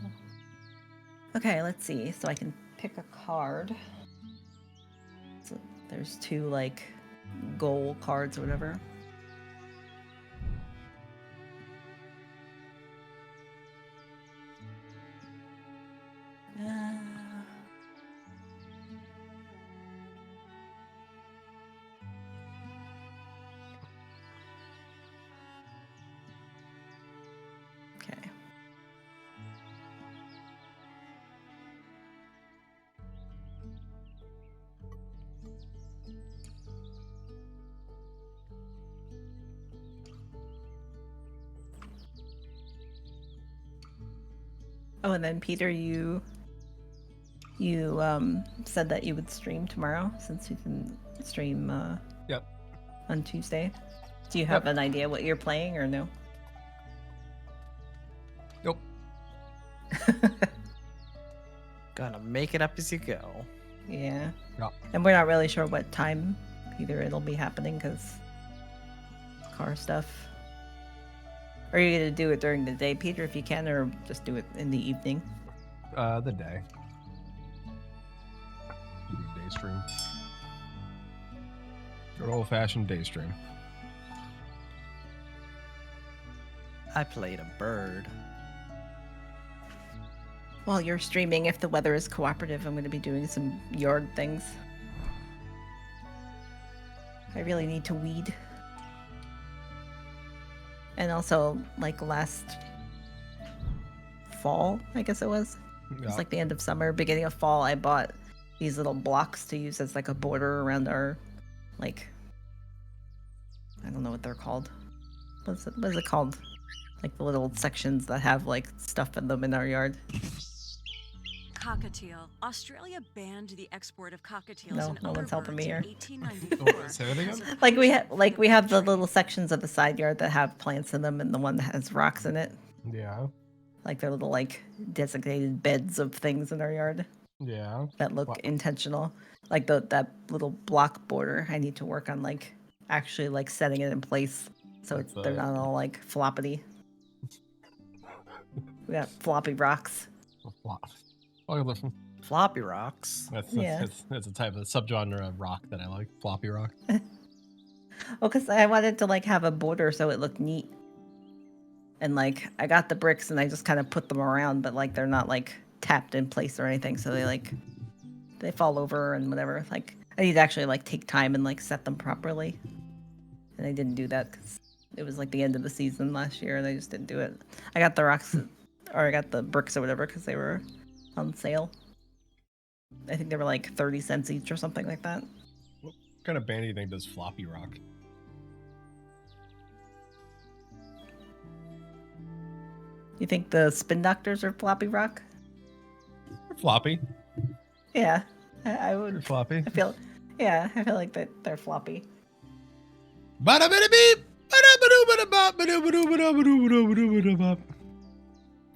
Okay, let's see. So I can pick a card. So there's 2 like goal cards or whatever. Okay. Oh, and then Peter, you said that you would stream tomorrow since you can stream Yep. on Tuesday. Do you have an idea what you're playing or no? Nope. Gonna make it up as you go. Yeah. Yeah. And we're not really sure what time either it'll be happening because car stuff. Are you going to do it during the day, Peter, if you can, or just do it in the evening? The day. Day stream. Good old-fashioned day stream. I played a bird. While you're streaming, if the weather is cooperative, I'm going to be doing some yard things. I really need to weed. And also, like last fall, I guess it was. It was like the end of summer, beginning of fall, I bought these little blocks to use as like a border around our, like, I don't know what they're called. What is it called? Like the little sections that have like stuff in them in our yard. Cockatiel. Australia banned the export of cockatiels No, and no other one's helping me birds here. in 1894. Say that again? Like we have the little sections of the side yard that have plants in them, and the one that has rocks in it. Yeah. Like they're little like designated beds of things in our yard Yeah. that look intentional. Like that little block border. I need to work on like actually like setting it in place so Like they're not all like floppity. We got floppy rocks. Floppy rocks. That's a type of subgenre of rock that I like. Floppy rock. Well, because I wanted to like have a border so it looked neat. And like I got the bricks and I just kind of put them around, but like they're not like tapped in place or anything, so they fall over and whatever. Like I need to actually like take time and like set them properly. And I didn't do that because it was like the end of the season last year and I just didn't do it. I got the rocks or I got the bricks or whatever because they were on sale. I think they were like 30 cents each or something like that. What kind of band do you think does floppy rock? You think the Spin Doctors are floppy rock? They're floppy. Yeah, I would. They're floppy. I feel like they're floppy. Ba-da-ba-da-beep!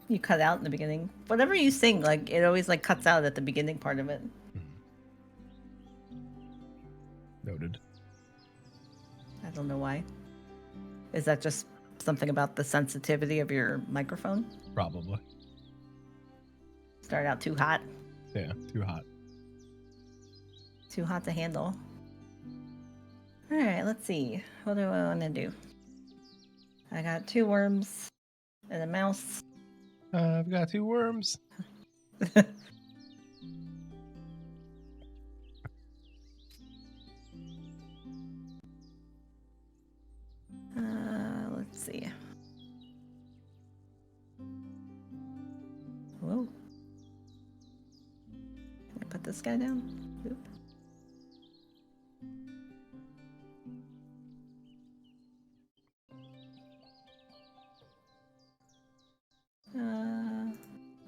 You cut out in the beginning. Whatever you sing, like it always like cuts out at the beginning part of it. Noted. I don't know why. Is that just something about the sensitivity of your microphone? Probably. Start out too hot. Yeah, too hot. Too hot to handle. All right, let's see. What do I want to do? I got 2 worms and a mouse. I've got 2 worms. Let's see. Whoa. Can I put this guy down? Oop.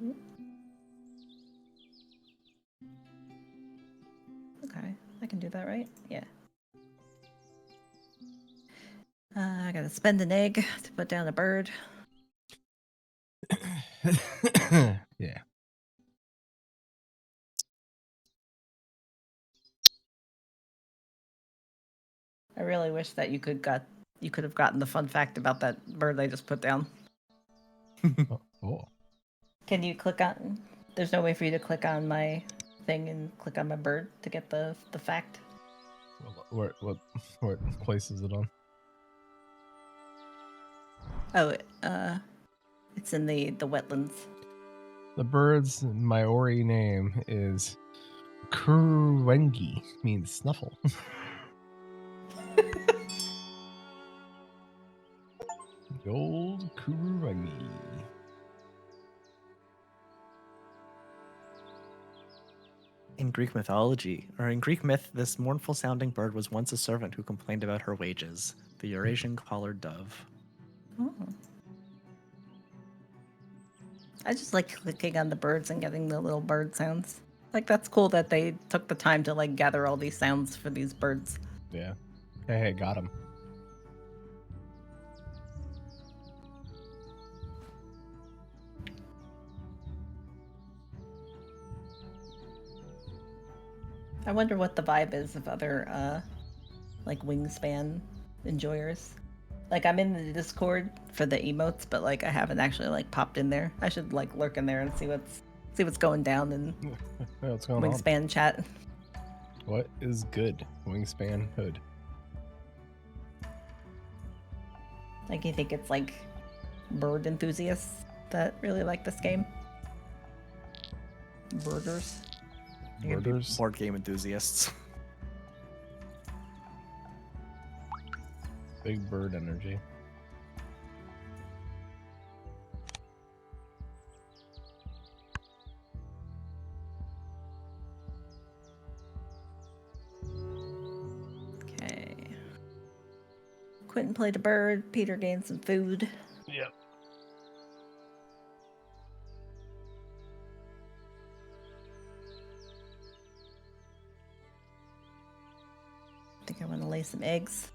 Oop. Okay, I can do that, right? Yeah. I gotta spend an egg to put down a bird. Yeah. I really wish that you could have gotten the fun fact about that bird I just put down. Oh. Can you click on? There's no way for you to click on my thing and click on my bird to get the fact. What place is it on? Oh, it's in the wetlands. The bird's Maori name is Kuruwengi, means snuffle. The old Kuruwengi. In Greek mythology, or in Greek myth, this mournful sounding bird was once a servant who complained about her wages, the Eurasian collared dove. Oh. I just like clicking on the birds and getting the little bird sounds. Like, that's cool that they took the time to like gather all these sounds for these birds. Yeah. Hey, got him. I wonder what the vibe is of other like Wingspan enjoyers. Like, I'm in the Discord for the emotes, but like I haven't actually like popped in there. I should like lurk in there and see what's going down in What's going Wingspan chat. What is good? Wingspan hood. Like, you think it's like bird enthusiasts that really like this game? Birders. It could be Birders? board game enthusiasts. Big bird energy. Okay. Quentin played a bird. Peter gained some food. Yep. I think I want to lay some eggs.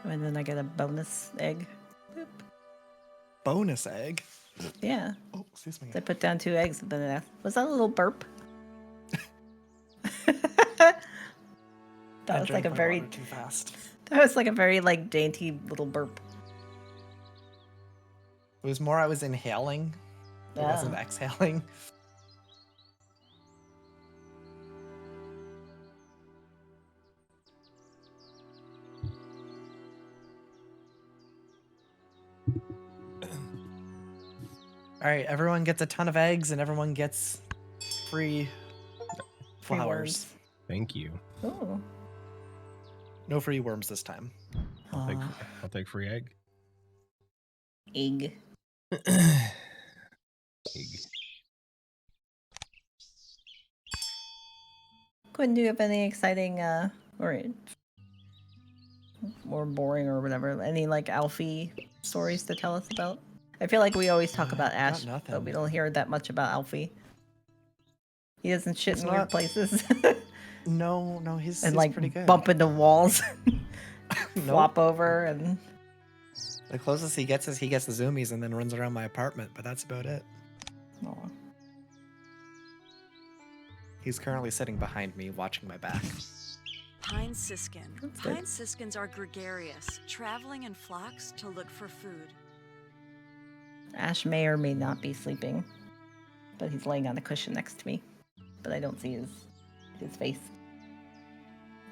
And then I get a bonus egg. Boop. Bonus egg. Yeah. Oh, excuse me. I put down 2 eggs and then it asked, was that a little burp? That was like a very too fast. that was like a very like dainty little burp. It was more I was inhaling. It wasn't Oh. exhaling. All right, everyone gets a ton of eggs and everyone gets free Free flowers. Thank you. Oh. No free worms this time. I'll take free egg. Egg. Egg. Quinn, do you have any exciting or more boring or whatever, any like Alfie stories to tell us about? I feel like we always talk about got Ash, nothing. but we don't hear that much about Alfie. He doesn't shit He's in weird not- places No, he's and he's like pretty good. bump into walls, Nope. flop over, and The closest he gets is he gets the zoomies and then runs around my apartment, but that's about it. Aw. He's currently sitting behind me, watching my back. Pine siskin. That's good. Pine siskins are gregarious, traveling in flocks to look for food. Ash may or may not be sleeping, but he's laying on a cushion next to me. But I don't see his face.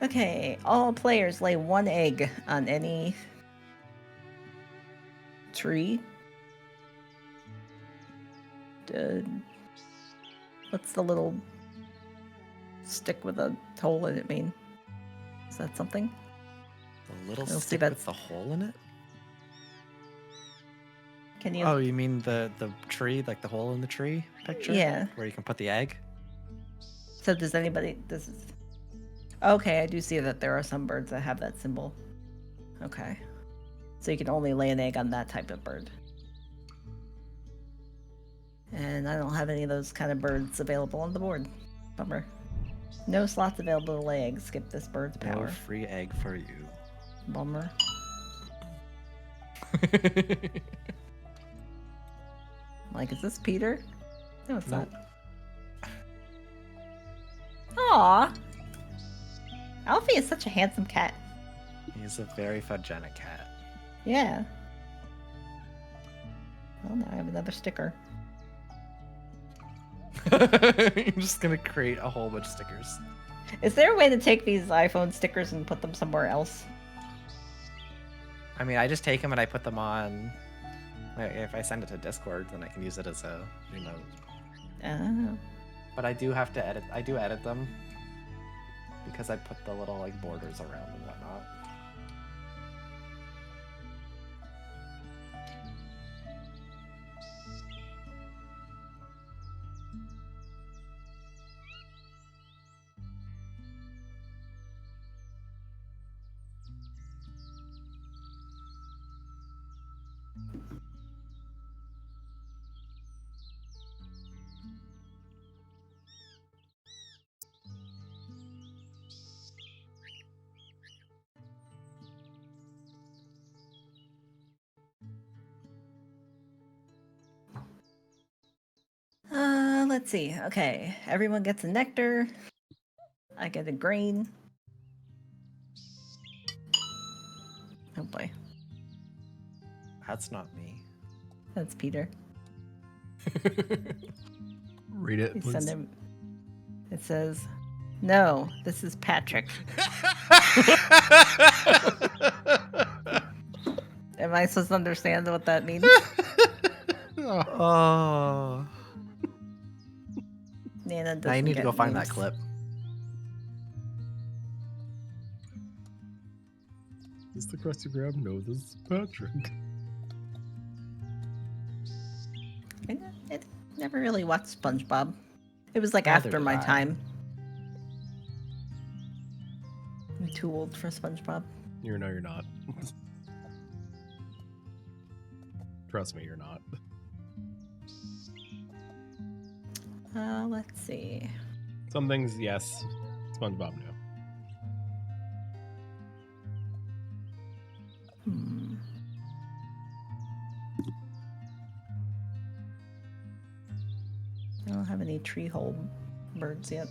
Okay, all players lay 1 egg on any tree. What's the little stick with a hole in it mean? Is that something? The little We'll see stick that- with the hole in it? Can you? Oh, you mean the tree, like the hole in the tree picture? Yeah. Where you can put the egg? So does anybody? This is okay. I do see that there are some birds that have that symbol. Okay, so you can only lay an egg on that type of bird. And I don't have any of those kind of birds available on the board. Bummer. No slots available to lay eggs. Skip this bird's No power. free egg for you. Bummer. Like, is this Peter? No, it's Nope. not. Aw. Alfie is such a handsome cat. He's a very photogenic cat. Yeah. Well, now I have another sticker. I'm just gonna create a whole bunch of stickers. Is there a way to take these iPhone stickers and put them somewhere else? I mean, I just take them and I put them on. Like, if I send it to Discord, then I can use it as a remote. Oh. But I do have to edit. I do edit them because I put the little like borders around and whatnot. Let's see. Okay, everyone gets a nectar. I get a grain. Oh boy, That's not me. that's Peter. Read it, You please. send him. It says, "No, this is Patrick." Am I supposed to understand what that means? Oh, Oh. Nana doesn't Now you need to get go find that memes. clip. is the Krusty Krab? No, this is Patrick. I never really watched SpongeBob. It was like Neither after did my I. time. I'm too old for SpongeBob. You're not. Trust me, you're not. Let's see. Some things, yes. SpongeBob, no. Hmm. I don't have any tree hole birds yet.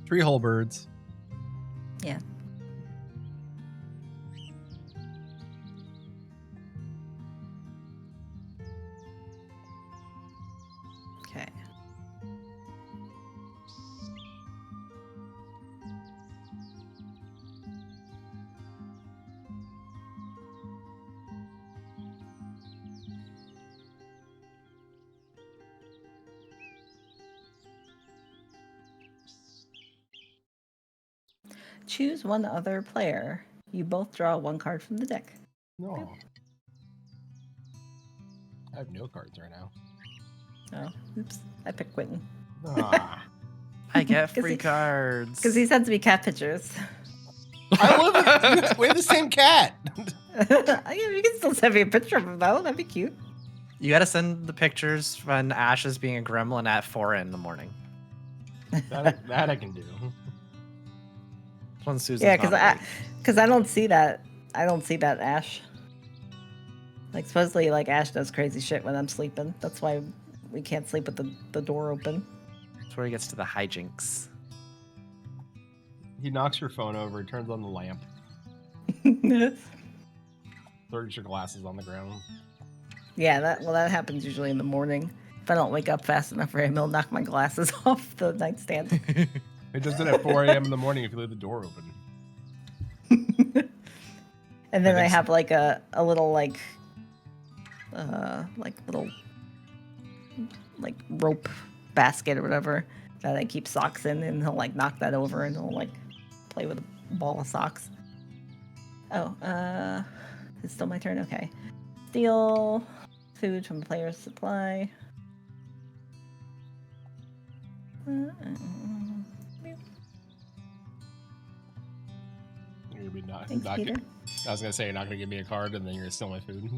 Tree hole birds. Yeah. Okay. Choose one other player. You both draw one card from the deck. No. I have no cards right now. Oh, oops. I picked Quentin. Ah. I get 'Cause free he- cards. Because he sends me cat pictures. I live with we have the same cat. Yeah, you can still send me a picture of him though. That'd be cute. You gotta send the pictures when Ash is being a gremlin at 4 in the morning. That I can do. When Susan's Yeah, not awake. because I don't see that. I don't see that Ash. Like supposedly, like Ash does crazy shit when I'm sleeping. That's why we can't sleep with the door open. That's where he gets to the hijinks. He knocks your phone over, turns on the lamp, throws your glasses on the ground. Yeah, that happens usually in the morning. If I don't wake up fast enough for him, he'll knock my glasses off the nightstand. It does it at 4 a.m. in the morning if you leave the door open. And then I think so. have like a little like rope basket or whatever that I keep socks in, and he'll like knock that over and he'll like play with a ball of socks. Oh, it's still my turn? Okay. Steal food from player's supply. You're gonna be Thanks, Peter. I was gonna say you're not gonna give me a card and then you're gonna steal my food.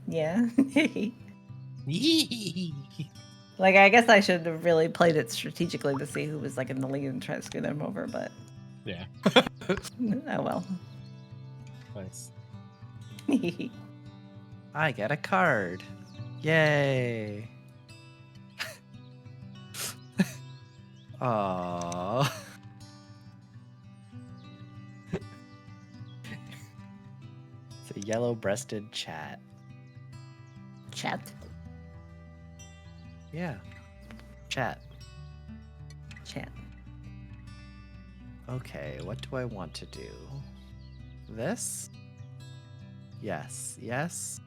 Yeah. Like, I guess I should have really played it strategically to see who was like in the lead and try to screw them over, but Yeah. oh well. Nice. I get a card. Yay. Aww. It's a yellow-breasted chat. Chat. Yeah. Chat. Chat. Okay, what do I want to do? This? Yes. Yes?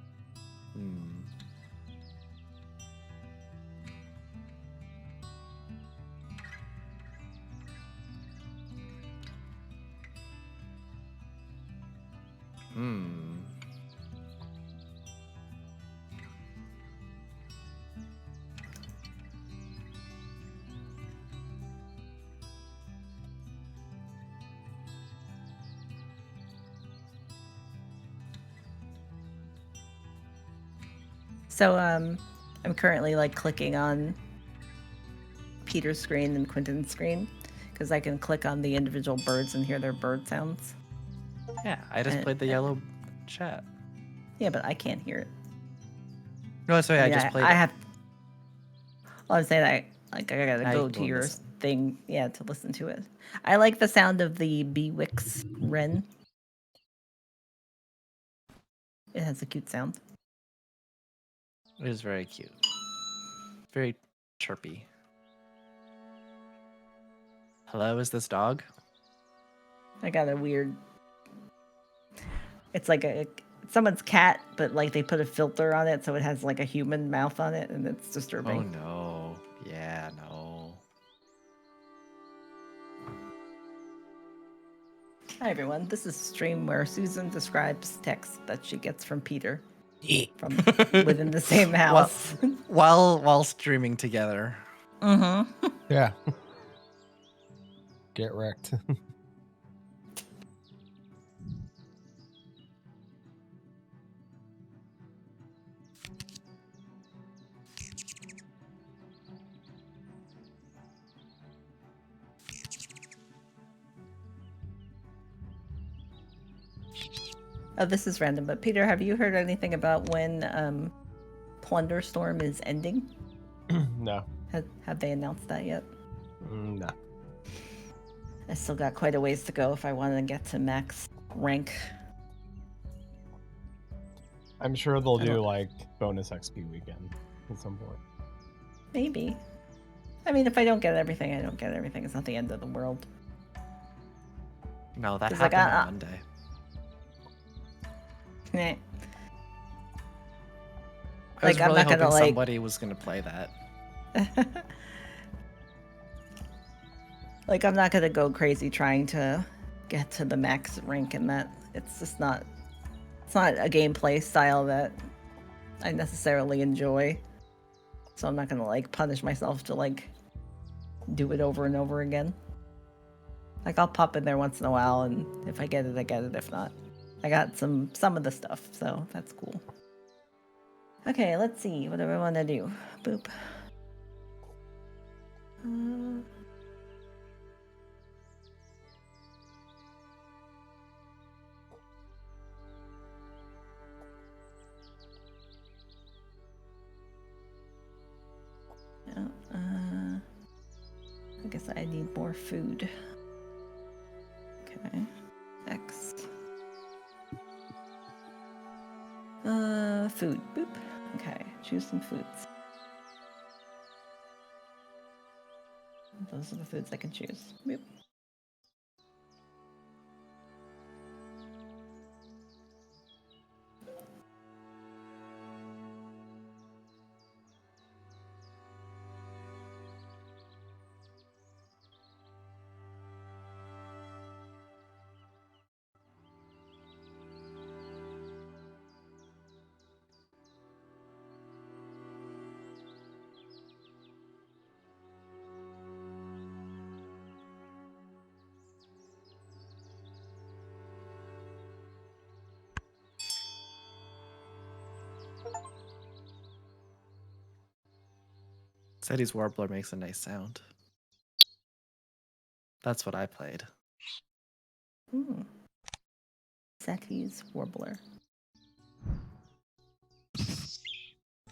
So I'm currently like clicking on Peter's screen and Quentin's screen because I can click on the individual birds and hear their bird sounds. Yeah, I just played the yellow chat. Yeah, but I can't hear it. No, that's why I just played it. have. Well, I'm saying I gotta Now you go can to go your listen. thing, yeah, to listen to it. I like the sound of the Bewix wren. It has a cute sound. It is very cute. Very chirpy. Hello, is this dog? I got a weird. It's like someone's cat, but like they put a filter on it, so it has like a human mouth on it, and it's disturbing. Oh no. Yeah, no. Hi everyone, this is a stream where Susan describes texts that she gets from Peter from within the same house. While streaming together. Mm-hmm. Yeah. Get wrecked. Oh, this is random, but Peter, have you heard anything about when Plunderstorm is ending? No. Have they announced that yet? No. I still got quite a ways to go if I want to get to max rank. I'm sure they'll do like bonus XP weekend at some point. Maybe. I mean, if I don't get everything, I don't get everything. It's not the end of the world. No, that 'Cause, happened like, on Monday. Meh. I was Like, I'm really not gonna, hoping like- somebody was gonna play that. Like, I'm not gonna go crazy trying to get to the max rank in that. It's just not. It's not a gameplay style that I necessarily enjoy. So I'm not gonna like punish myself to like do it over and over again. Like, I'll pop in there once in a while, and if I get it, I get it. If not, I got some of the stuff, so that's cool. Okay, let's see. What do I want to do? Boop. I guess I need more food. Okay. X. Food. Boop. Okay, choose some foods. Those are the foods I can choose. Boop. Sadie's Warbler makes a nice sound. That's what I played. Seti's Warbler.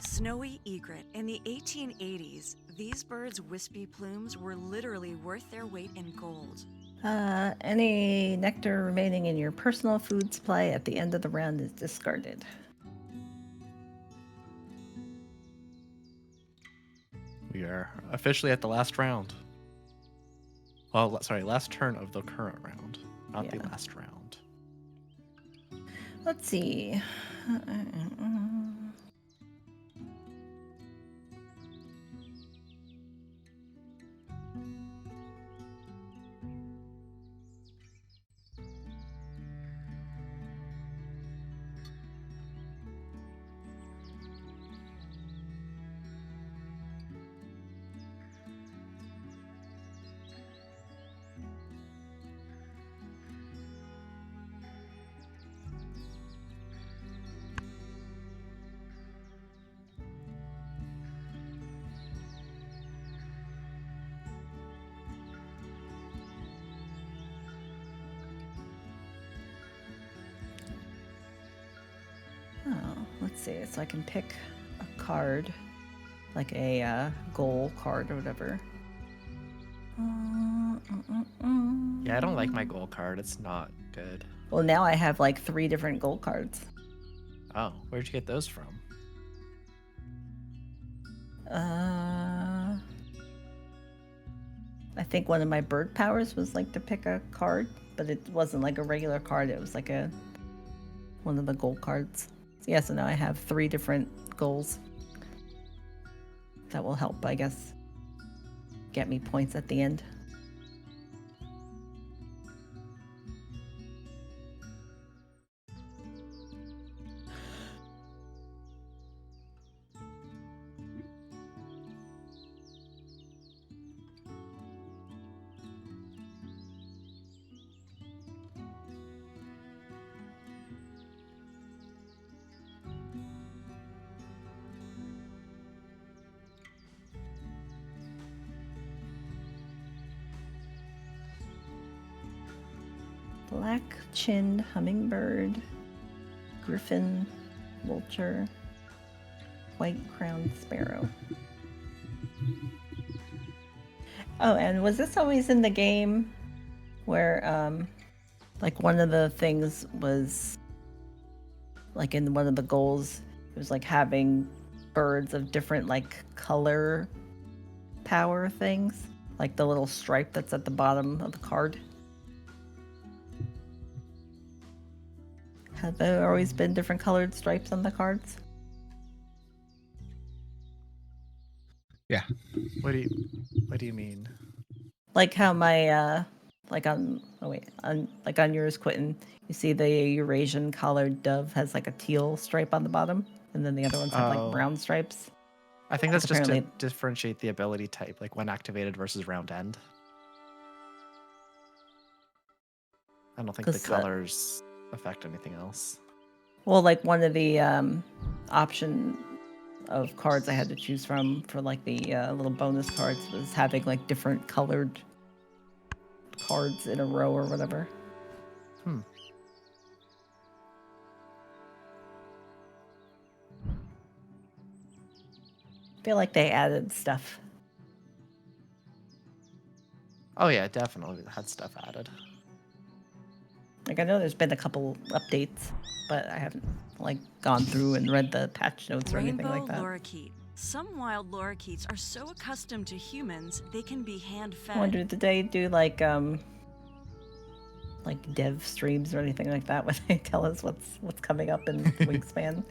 Snowy egret. In the 1880s, these birds' wispy plumes were literally worth their weight in gold. Any nectar remaining in your personal food supply at the end of the round is discarded. We are officially at the last round. Well, sorry, last turn of the current round, not the Yeah. last round. Let's see. Let's see. So I can pick a card, like a goal card or whatever. Yeah, I don't like my goal card. It's not good. Well, now I have like 3 different goal cards. Oh, where'd you get those from? I think one of my bird powers was like to pick a card, but it wasn't like a regular card. It was like one of the goal cards. Yeah, so now I have 3 different goals. That will help, I guess, get me points at the end. Black-chinned hummingbird, griffin, vulture, white-crowned sparrow. Oh, and was this always in the game where, like, one of the things was, like, in one of the goals, it was, like, having birds of different, like, color power things? Like the little stripe that's at the bottom of the card? Have there always been different colored stripes on the cards? Yeah. What do you mean? Like how my like on yours, Quentin, you see the Eurasian collared dove has like a teal stripe on the bottom, and then the other ones have like brown stripes. I think that's just to apparently differentiate the ability type, like when activated versus round end. I don't think the 'Cause, colors affect anything else. well, like one of the option of cards I had to choose from for like the little bonus cards was having like different colored cards in a row or whatever. I feel like they added stuff. Oh yeah, definitely had stuff added. Like I know there's been a couple updates, but I haven't like gone through and read the patch notes or anything Rainbow like that. lorikeet. Some wild lorikeets are so accustomed to humans, they can be I hand-fed. wonder, did they do like dev streams or anything like that when they tell us what's coming up in Wingspan?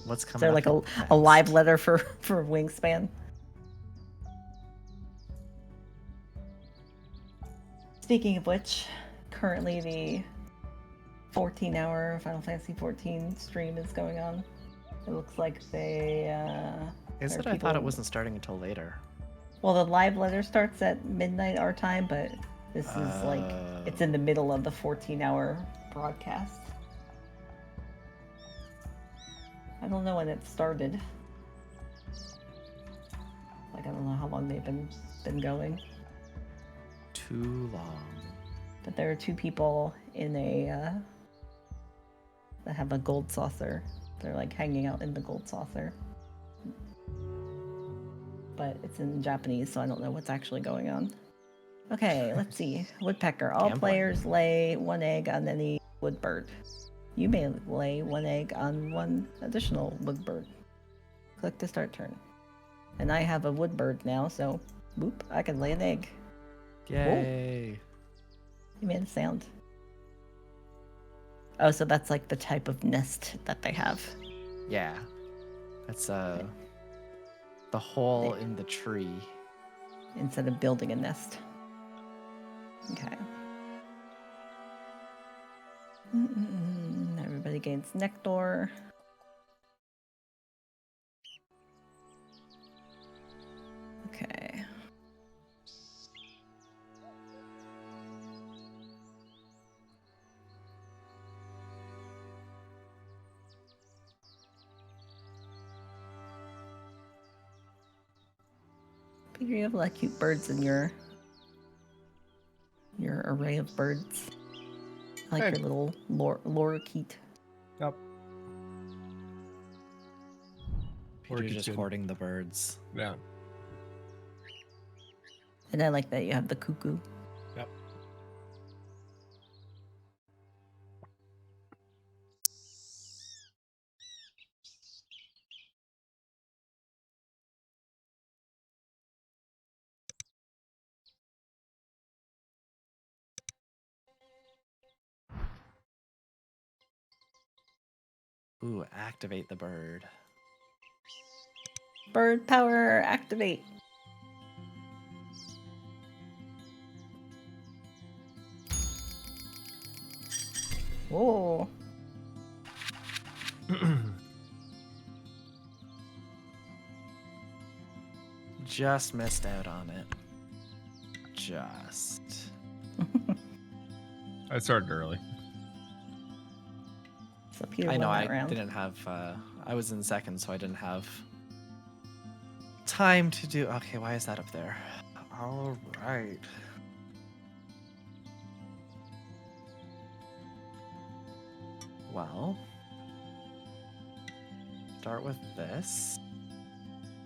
What's Is coming there up like next? a live letter for Wingspan? Speaking of which, currently the 14-hour Final Fantasy 14 stream is going on. It looks like they Is there it? are I thought it people- wasn't starting until later. Well, the live letter starts at midnight our time, but this is like it's in the middle of the 14-hour broadcast. I don't know when it started. Like I don't know how long they've been going. Too long. But there are two people in a that have a gold saucer. They're like hanging out in the gold saucer. But it's in Japanese, so I don't know what's actually going on. Okay, let's see. Woodpecker. All Gambling. players lay one egg on any wood bird. You may lay one egg on one additional wood bird. Click to start turn. And I have a wood bird now, so boop, I can lay an egg. Yay! You made a sound. Oh, so that's like the type of nest that they have. Yeah, that's the hole in the tree. Instead of building a nest. Okay. Everybody gains nectar. Okay. Peter, you have a lot of cute birds in your array of birds. I like Hey. your little lorikeet. Yep. Peter's Orchid's just good. hoarding the birds. Yeah. And I like that you have the cuckoo. Yep. Ooh, activate the bird. Bird power activate. Whoa. Just missed out on it. Just. I started early. So Peter I won know, that I round. didn't have. I was in second, so I didn't have time to do. Okay, why is that up there? All right. Well, start with this.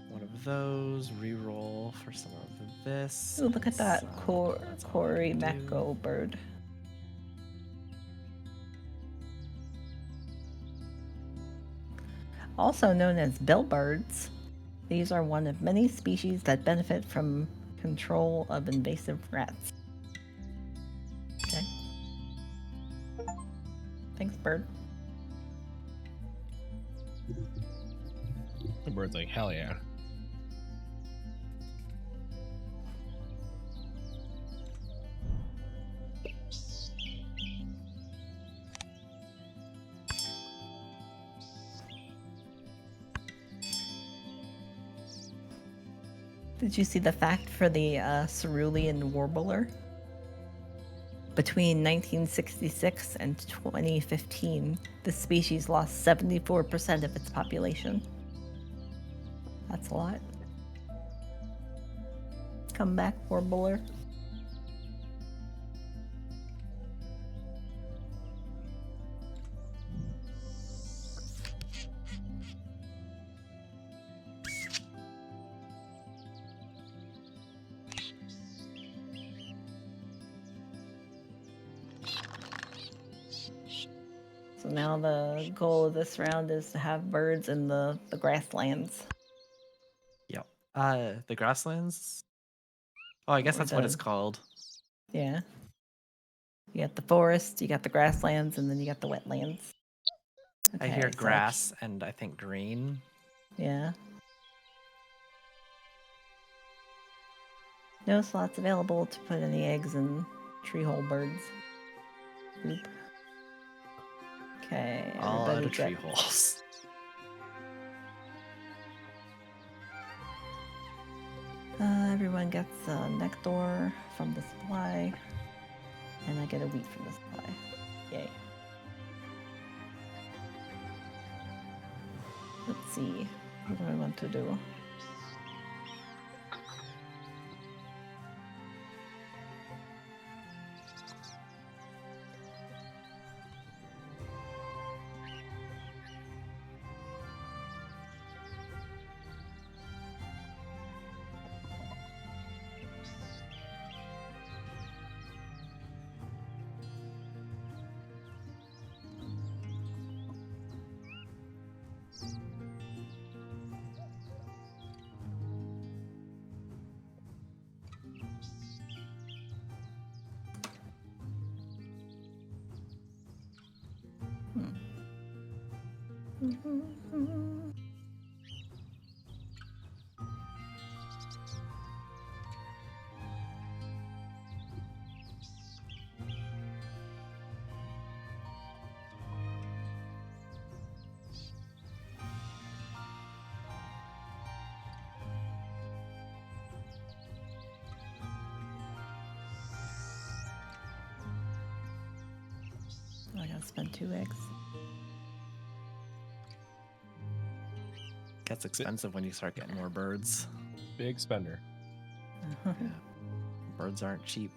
One of those. Reroll for some of this. Ooh, look at that Some. That's all Cory I do. Mako bird. Also known as bellbirds, these are one of many species that benefit from control of invasive rats. Okay. Thanks, bird. The bird's like, hell yeah. Did you see the fact for the cerulean warbler? Between 1966 and 2015, the species lost 74% of its population. That's a lot. Come back, Warbler. So now the goal of this round is to have birds in the grasslands. Yep. The grasslands. Oh, I guess Or that's what it's the- called. Yeah. You got the forest, you got the grasslands, and then you got the wetlands. I hear Okay, so grass and I think green. yeah. No slots available to put any eggs in treehole birds. Boop. Okay, All out everybody of tree get holes. everyone gets a nectar from the supply, and I get a wheat from the supply. Yay. Let's see. What do I want to do? I gotta spend 2 eggs. Gets expensive when you start getting more birds. Big spender. Yeah. Birds aren't cheap.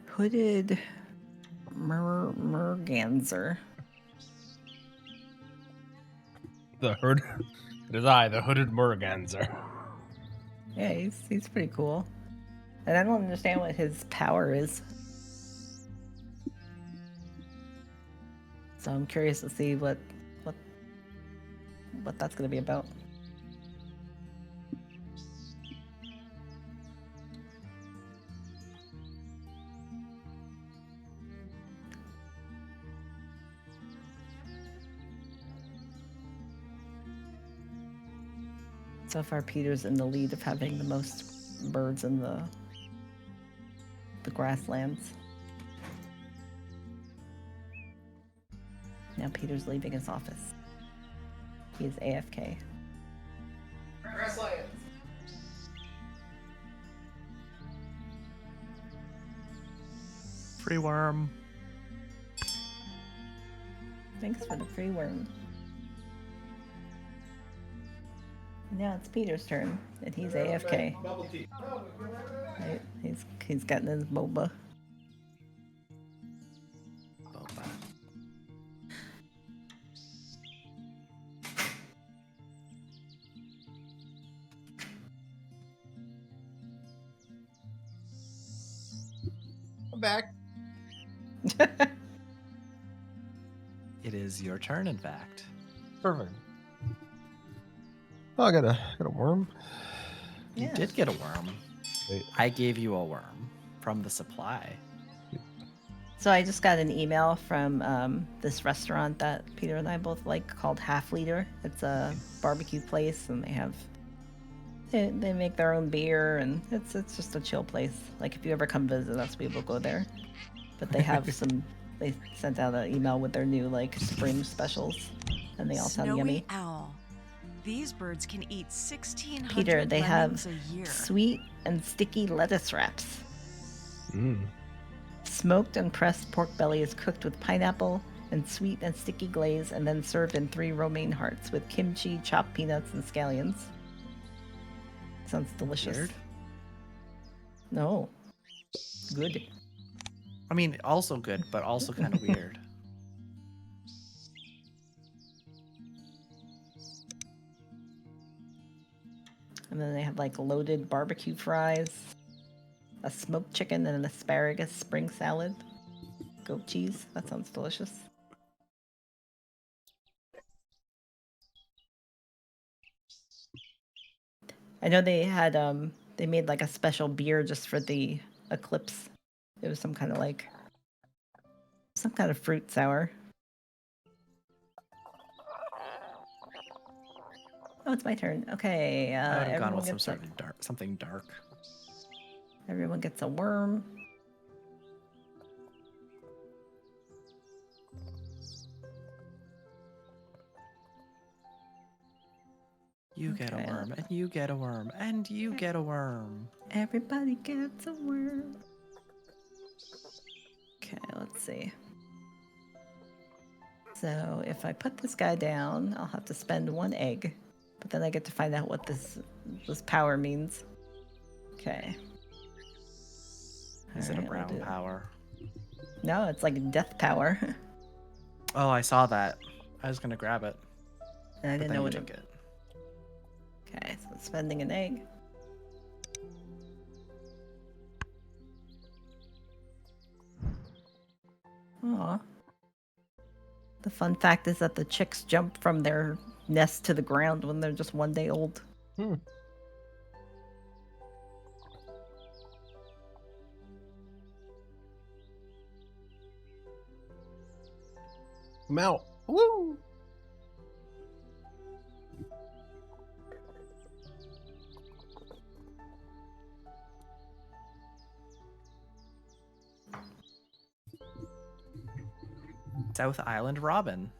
Hooded merganser. The hood. It is I, the hooded Murganzer. Yeah, he's pretty cool. And I don't understand what his power is. So I'm curious to see what that's gonna be about. So far, Peter's in the lead of having the most birds in the grasslands. Now Peter's leaving his office. He is AFK. Grasslands. Free worm. Thanks for the free worm. Now it's Peter's turn, and he's AFK. Bubble tea. Right? He's gotten his boba. Boba. I'm back. It is your turn, in fact. Perfect. Oh, I got a worm. You Yeah. did get a worm. Wait. I gave you a worm from the supply. So I just got an email from this restaurant that Peter and I both like called Half Liter. It's a barbecue place, and they make their own beer, and it's just a chill place. Like if you ever come visit us, we will go there. But they have some They sent out an email with their new like spring specials, and they all sound Snowy yummy. owl. These birds can eat 1,600 Peter, they lemmings have a year. sweet and sticky lettuce wraps. Mm. Smoked and pressed pork belly is cooked with pineapple and sweet and sticky glaze, and then served in 3 romaine hearts with kimchi, chopped peanuts, and scallions. Sounds delicious. Weird. No. Good. I mean, also good, but also kind of weird. And then they have like loaded barbecue fries, a smoked chicken, and an asparagus spring salad. Goat cheese. That sounds delicious. I know they had they made like a special beer just for the eclipse. It was some kind of fruit sour. Oh, it's my turn. Okay, I would have gone with everyone some gets sort of something dark. everyone gets a worm. You get a Okay. worm, and you get a worm, and you get a worm. Everybody gets a worm. Okay, let's see. So if I put this guy down, I'll have to spend 1 egg, but then I get to find out what this power means. Okay. Is it a Alright, I'll brown do- power? No, it's like death power. Oh, I saw that. I was gonna grab it, And I but didn't then know you what took it. it. Okay, so spending an egg. Aw. The fun fact is that the chicks jump from their nest to the ground when they're just 1 day old. Hmm. I'm out. Woo! South Island Robin.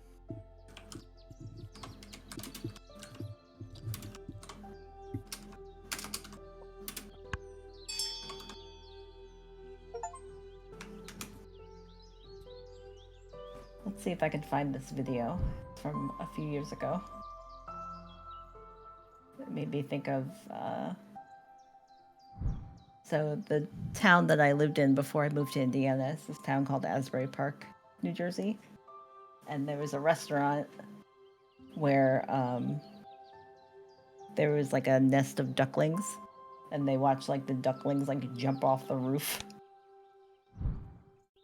Let's see if I can find this video from a few years ago. It made me think of so the town that I lived in before I moved to Indiana is this town called Asbury Park, New Jersey. And there was a restaurant where there was like a nest of ducklings, and they watched like the ducklings like jump off the roof.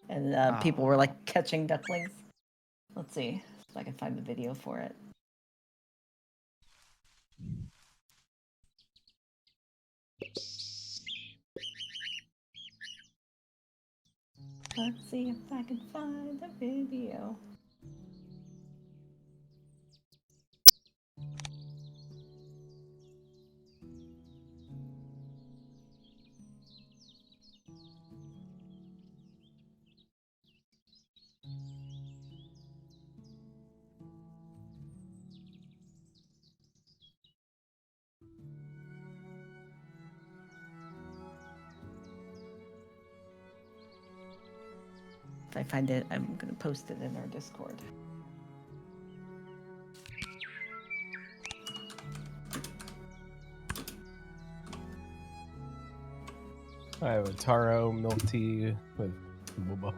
And people were like catching ducklings. Let's see if I can find the video for it. Let's see if I can find the video. If I find it, I'm going to post it in our Discord. I have a taro milk tea with boba.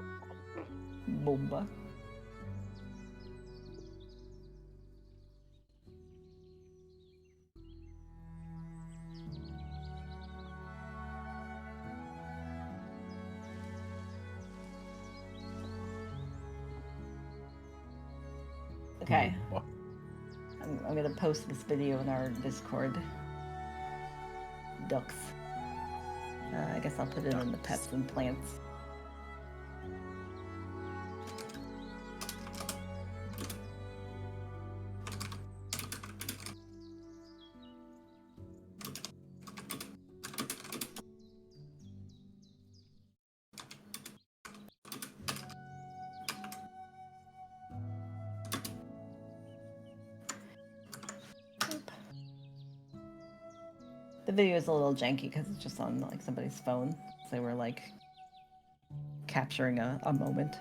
Boba. Okay. Boba. I'm going to post this video in our Discord. Ducks. I guess I'll put it in the pets and plants. The video is a little janky because it's just on like somebody's phone. So they were like capturing a moment.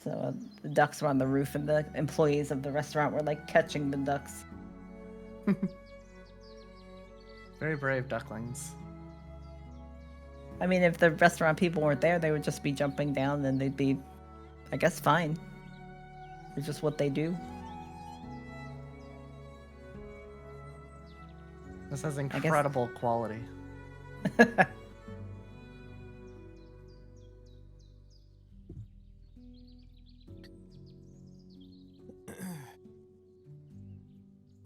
So the ducks were on the roof, and the employees of the restaurant were like catching the ducks. Very brave ducklings. I mean, if the restaurant people weren't there, they would just be jumping down, and they'd be, I guess, fine. It's just what they do. This has incredible quality.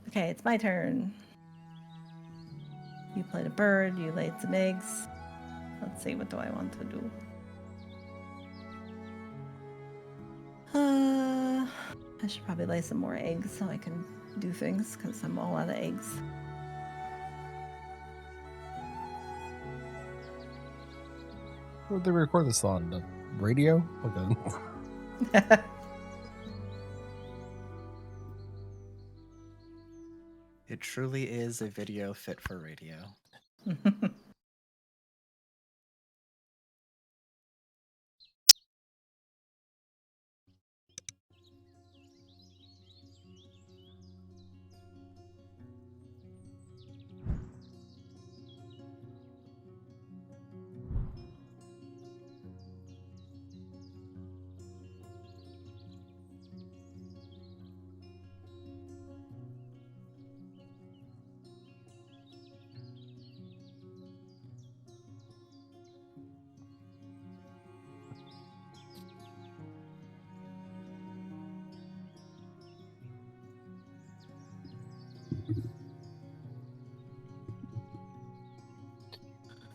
Okay, it's my turn. You played a bird, you laid some eggs. Let's see, what do I want to do? I should probably lay some more eggs so I can do things, because I'm all out of eggs. What did they record this on? The radio? Okay. It truly is a video fit for radio.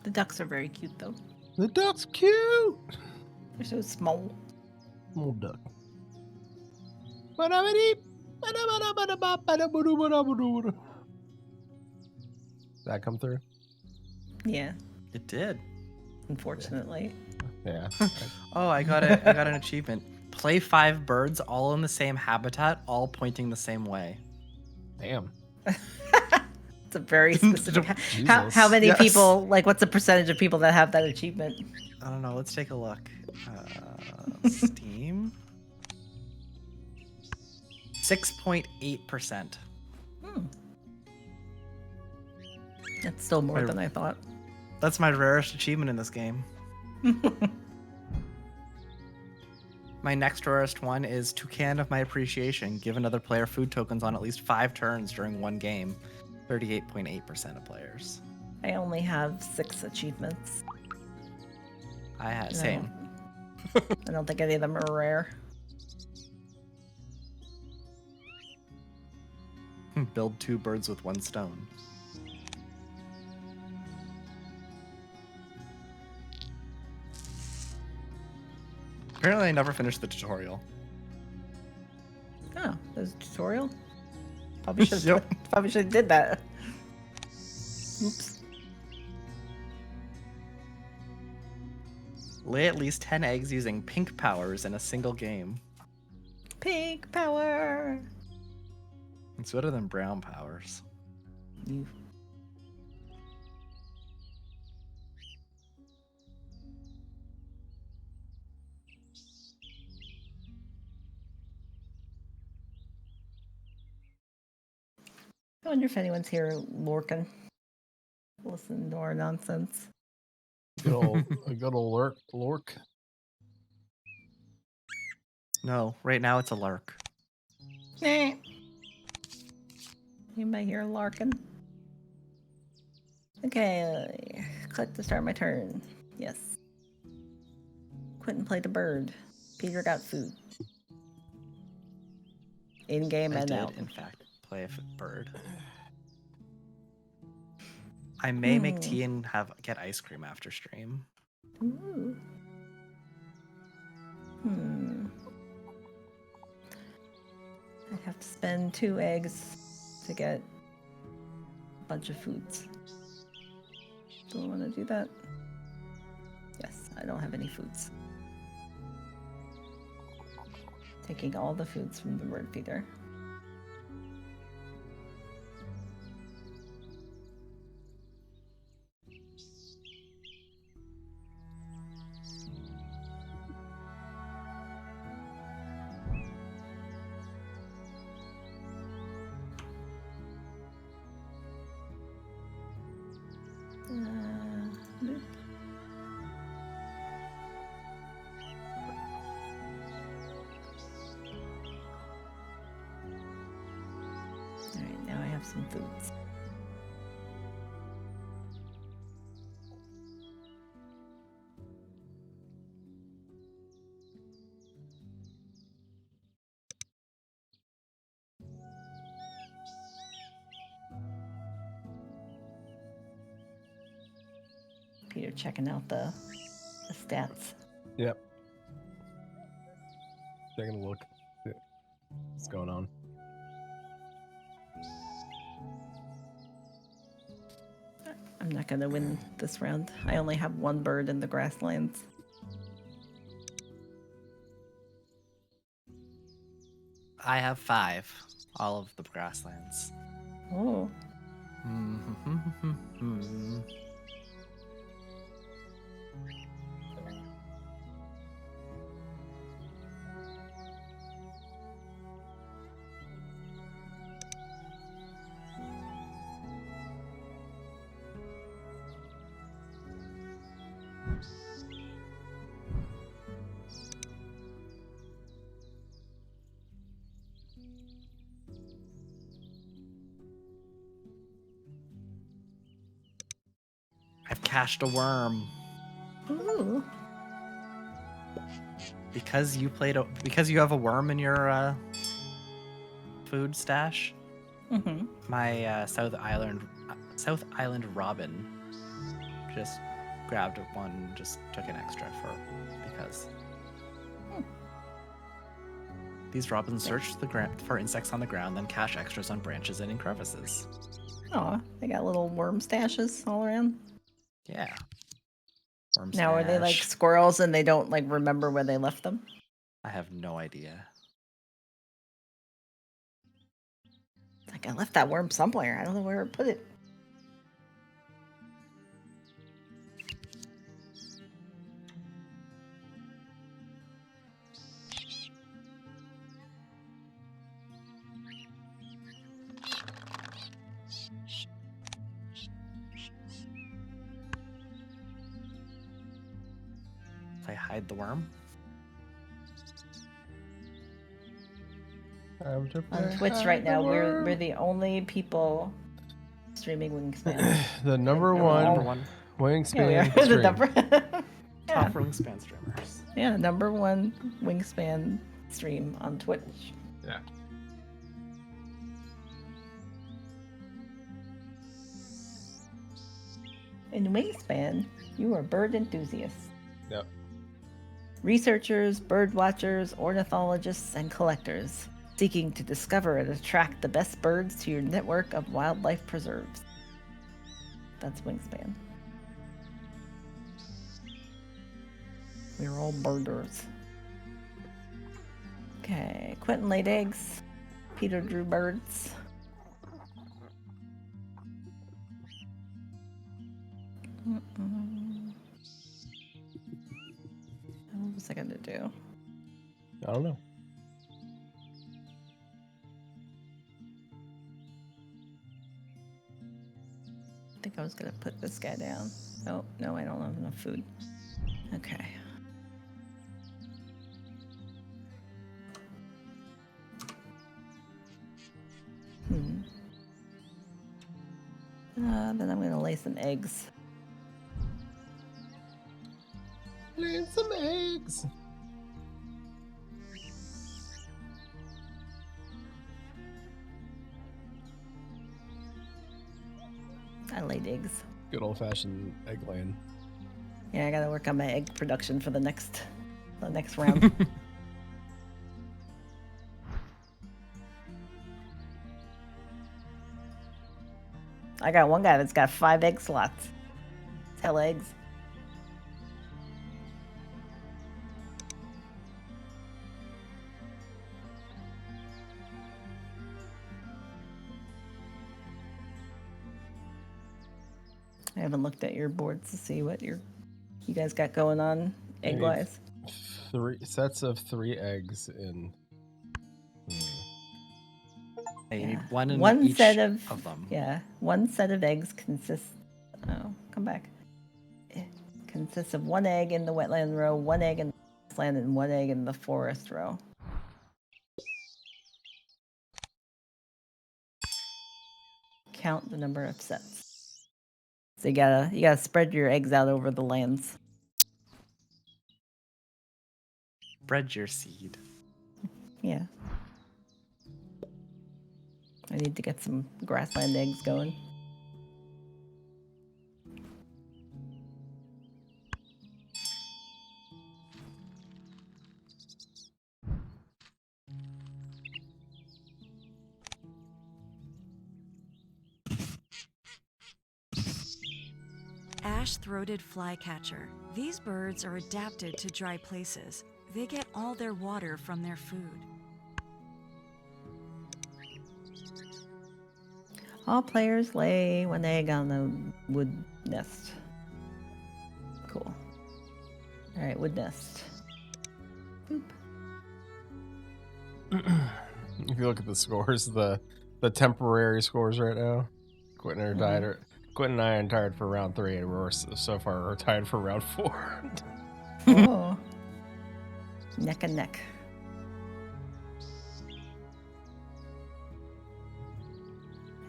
The ducks are very cute, though. The duck's cute. They're so small. Small duck. That come through? Yeah, It did. unfortunately. Yeah. Oh, I got it. I got an achievement. Play 5 birds all in the same habitat, all pointing the same way. Damn. It's a very specific. How Jesus. many Yes. people, like, what's the percentage of people that have that achievement? I don't know. Let's take a look. Steam. 6.8%. That's still more Wait. than I thought. That's my rarest achievement in this game. My next rarest one is Toucan of My Appreciation. Give another player food tokens on at least 5 turns during one game. 38.8% of players. I only have 6 achievements. I had No. same. I don't think any of them are rare. Build 2 birds with 1 stone. Apparently, I never finished the tutorial. Oh, there's a tutorial? Probably should Yep. have did that. Oops. Lay at least 10 eggs using pink powers in a single game. Pink power. It's better than brown powers. You. I wonder if anyone's here lurking. Listen to our nonsense. Good old lork. No, right now it's a lark. Eh. Anybody here larking? Okay, click to start my turn. Yes. Quentin played a bird. Peter got food. In game I and did, out. in fact, play a bird. I may make tea and get ice cream after stream. Ooh. I'd have to spend 2 eggs to get a bunch of foods. Do I want to to do that? Yes, I don't have any foods. Taking all the foods from the bird feeder. Nope. Alright, now I have some foods. Peter checking out the stats. Yep. Taking a look. See what's going on? I'm not gonna win this round. I only have one bird in the grasslands. I have 5. All of the grasslands. Oh. I've cached a worm. Ooh. Because you have a worm in your food stash. Mm-hmm. My South Island robin just grabbed one, just took an extra because. These robins search the ground for insects on the ground, then cache extras on branches and in crevices. Aw, they got little worm stashes all around. Yeah. Worm Now, are they like stash. squirrels and they don't like remember where they left them? I have no idea. It's like I left that worm somewhere. I don't know where I put it. If I hide the worm. Time to On play Twitch right hide the now, we're worm. the only people streaming Wingspan. The number Yeah, one Number one Wingspan Yeah, we are. The stream. number. Yeah. top Wingspan streamers. Yeah, number one Wingspan stream on Twitch. Yeah. In Wingspan, you are bird enthusiasts. Yep. Researchers, bird watchers, ornithologists, and collectors seeking to discover and attract the best birds to your network of wildlife preserves. That's Wingspan. We're all birders. Okay, Quentin laid eggs. Peter drew birds. What was I gonna do? I don't know. I think I was gonna put this guy down. Oh, no, I don't have enough food. Okay. Then I'm gonna lay some eggs. Lay some eggs. I laid eggs. Good old fashioned egg laying. Yeah, I gotta work on my egg production for the next round. I got one guy that's got 5 egg slots. Tell eggs. I haven't looked at your boards to see what you guys got going on I need egg-wise. 3 sets of 3 eggs in. You Yeah. need one in One each set of them. Yeah, one set of eggs consists. Oh, come back. It consists of 1 egg in the wetland row, 1 egg in the grassland, and 1 egg in the forest row. Count the number of sets. So you gotta spread your eggs out over the lands. Spread your seed. Yeah. I need to get some grassland eggs going. Ash-throated flycatcher. These birds are adapted to dry places. They get all their water from their food. All players lay 1 egg on the wood nest. Cool. All right, wood nest. Boop. If you look at the scores, the temporary scores right now, Quentin and I are tied for round 3, and we're so far we're tied for round 4. Oh. Neck and neck.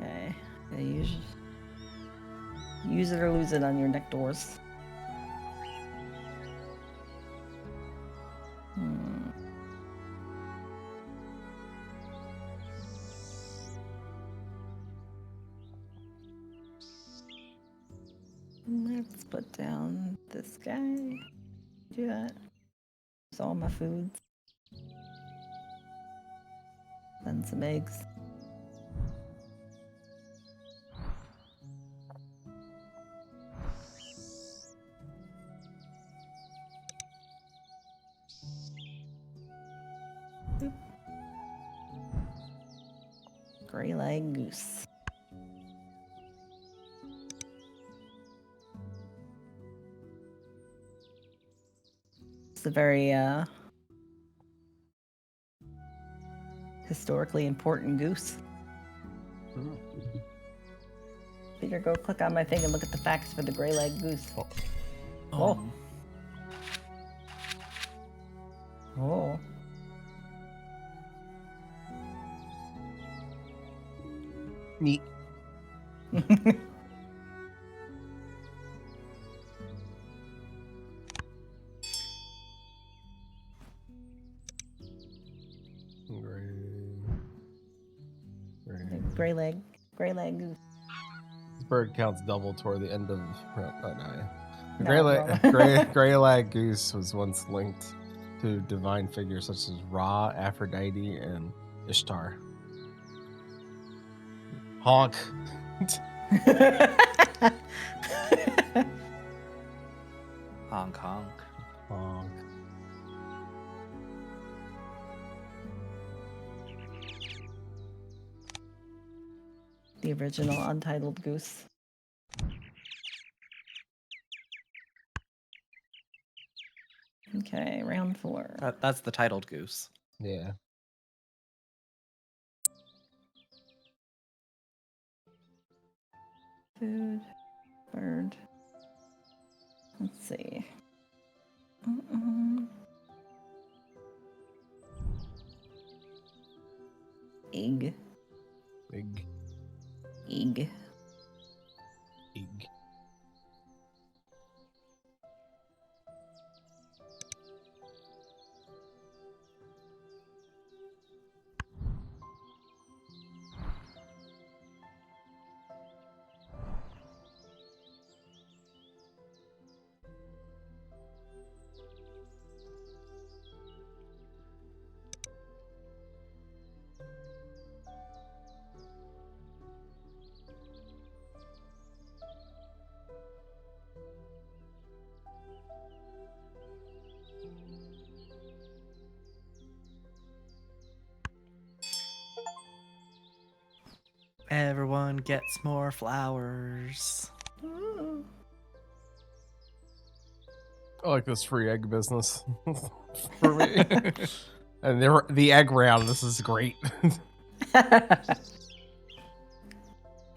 Okay. Use it or lose it on your neck doors. Let's put down this guy. Do that. There's all my foods. Then some eggs. Boop. Gray leg goose. It's a very historically important goose. Peter, go click on my thing and look at the facts for the gray leg goose. Oh. Oh. Neat. Gray leg goose. This bird counts double toward the end of. The No, gray lag goose was once linked to divine figures such as Ra, Aphrodite, and Ishtar. Honk. Honk honk. Honk. The original untitled goose. Okay, round 4. That's the titled goose. Yeah. Food, bird. Let's see. Egg. Big Egg. egg. Everyone gets more flowers. Ooh. I like this free egg business for me. And the egg round, this is great.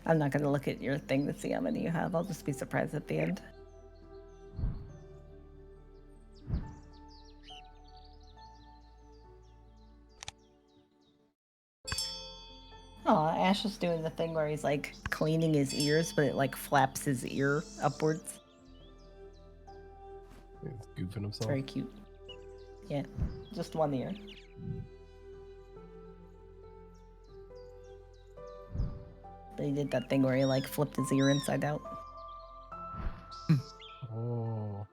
I'm not going to look at your thing to see how many you have. I'll just be surprised at the end. Oh, Ash is doing the thing where he's like cleaning his ears, but it like flaps his ear upwards. He's goofing himself. Very cute. Yeah, just one ear. But he did that thing where he like flipped his ear inside out. Oh.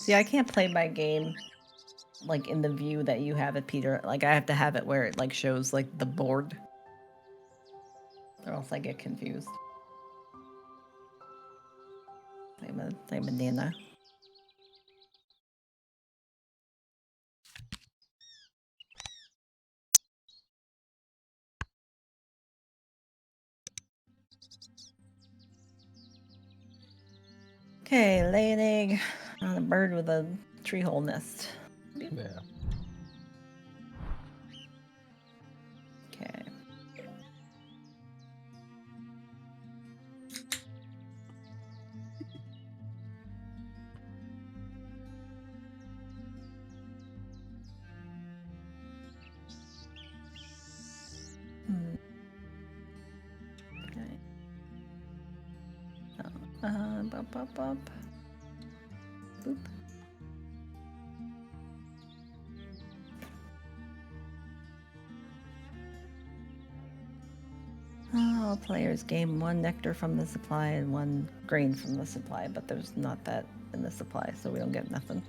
See, I can't play my game like in the view that you have it, Peter. Like I have to have it where it like shows like the board, or else I get confused. Same with Nana. Okay, lay an egg on a bird with a tree hole nest. Yeah. Okay. Okay. Up. Boop. All players gain 1 nectar from the supply and 1 grain from the supply, but there's not that in the supply, so we don't get nothing.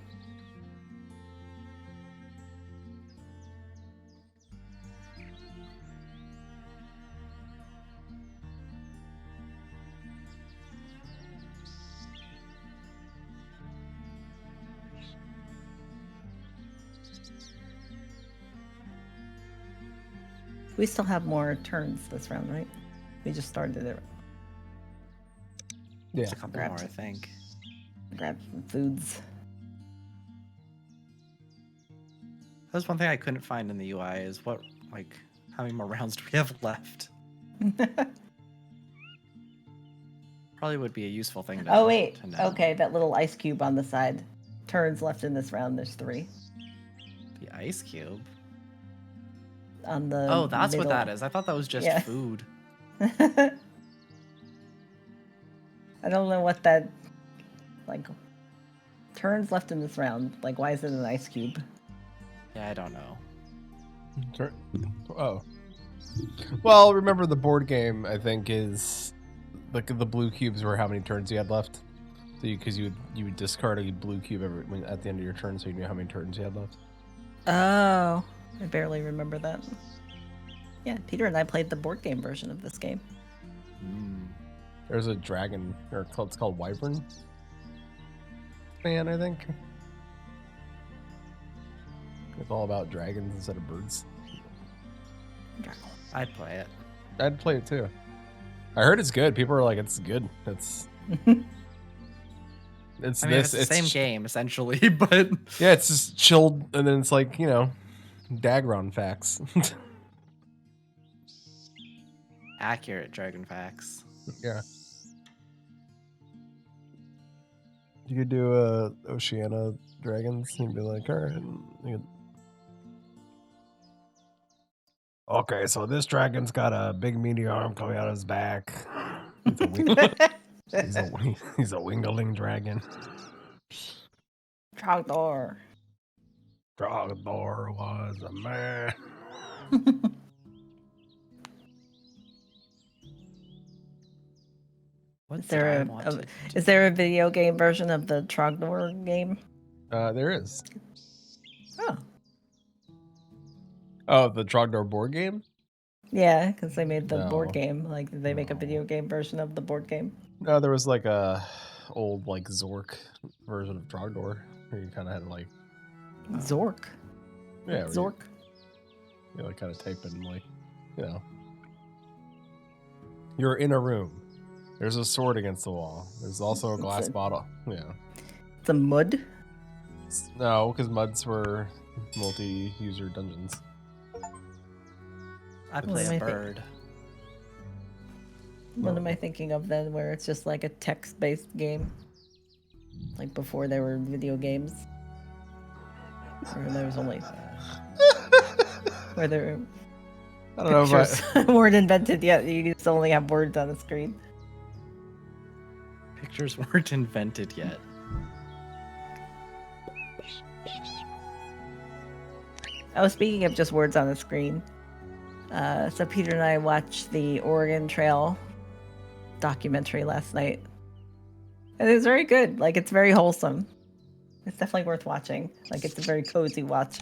We still have more turns this round, right? We just started it. Yeah. Just a couple more, I think. Grab some foods. That was one thing I couldn't find in the UI is how many more rounds do we have left? Probably would be a useful thing to Oh wait, to know. okay, that little ice cube on the side. Turns left in this round, there's 3. The ice cube. On the Oh, that's what middle. that is. I thought that was just Yeah. food. I don't know what that, like, turns left in this round. Like, why is it an ice cube? Yeah, I don't know. Oh. Well, remember the board game, I think, is the blue cubes were how many turns you had left. So because you would discard a blue cube at the end of your turn, so you knew how many turns you had left. Oh, I barely remember that. Yeah, Peter and I played the board game version of this game. There's a dragon, it's called Wyvern Fan, I think. It's all about dragons instead of birds. I'd play it. I'd play it too. I heard it's good. People are like, it's good. It's It's the same game essentially, but yeah, it's just chilled, and then it's like, Dagron facts. accurate dragon facts. Yeah. You could do Oceania dragons. You'd be like, all right. Okay, so this dragon's got a big meaty arm coming out of his back. He's a wingling dragon. Trogdor. Trogdor was a man. Is there a video game version of the Trogdor game? There is. Oh. Oh, the Trogdor board game? Yeah, because they made the board No. game. Like, did they make a video game version of the board game? No, there was like a old Zork version of Trogdor where you kind of had to Zork. Yeah, Zork. you like kind of type in like, you know, you're in a room. There's a sword against the wall. There's also a glass bottle. Yeah. It's a mud. No, because muds were multi-user dungeons. I play am a I bird. What am I thinking of then, where it's just like a text-based game? Like before there were video games? Or there was only... where there I don't know pictures if weren't invented yet. You just only have words on the screen. Pictures weren't invented yet. Oh, speaking of just words on the screen, so Peter and I watched the Oregon Trail documentary last night. And it was very good. Like, it's very wholesome. It's definitely worth watching. Like, it's a very cozy watch.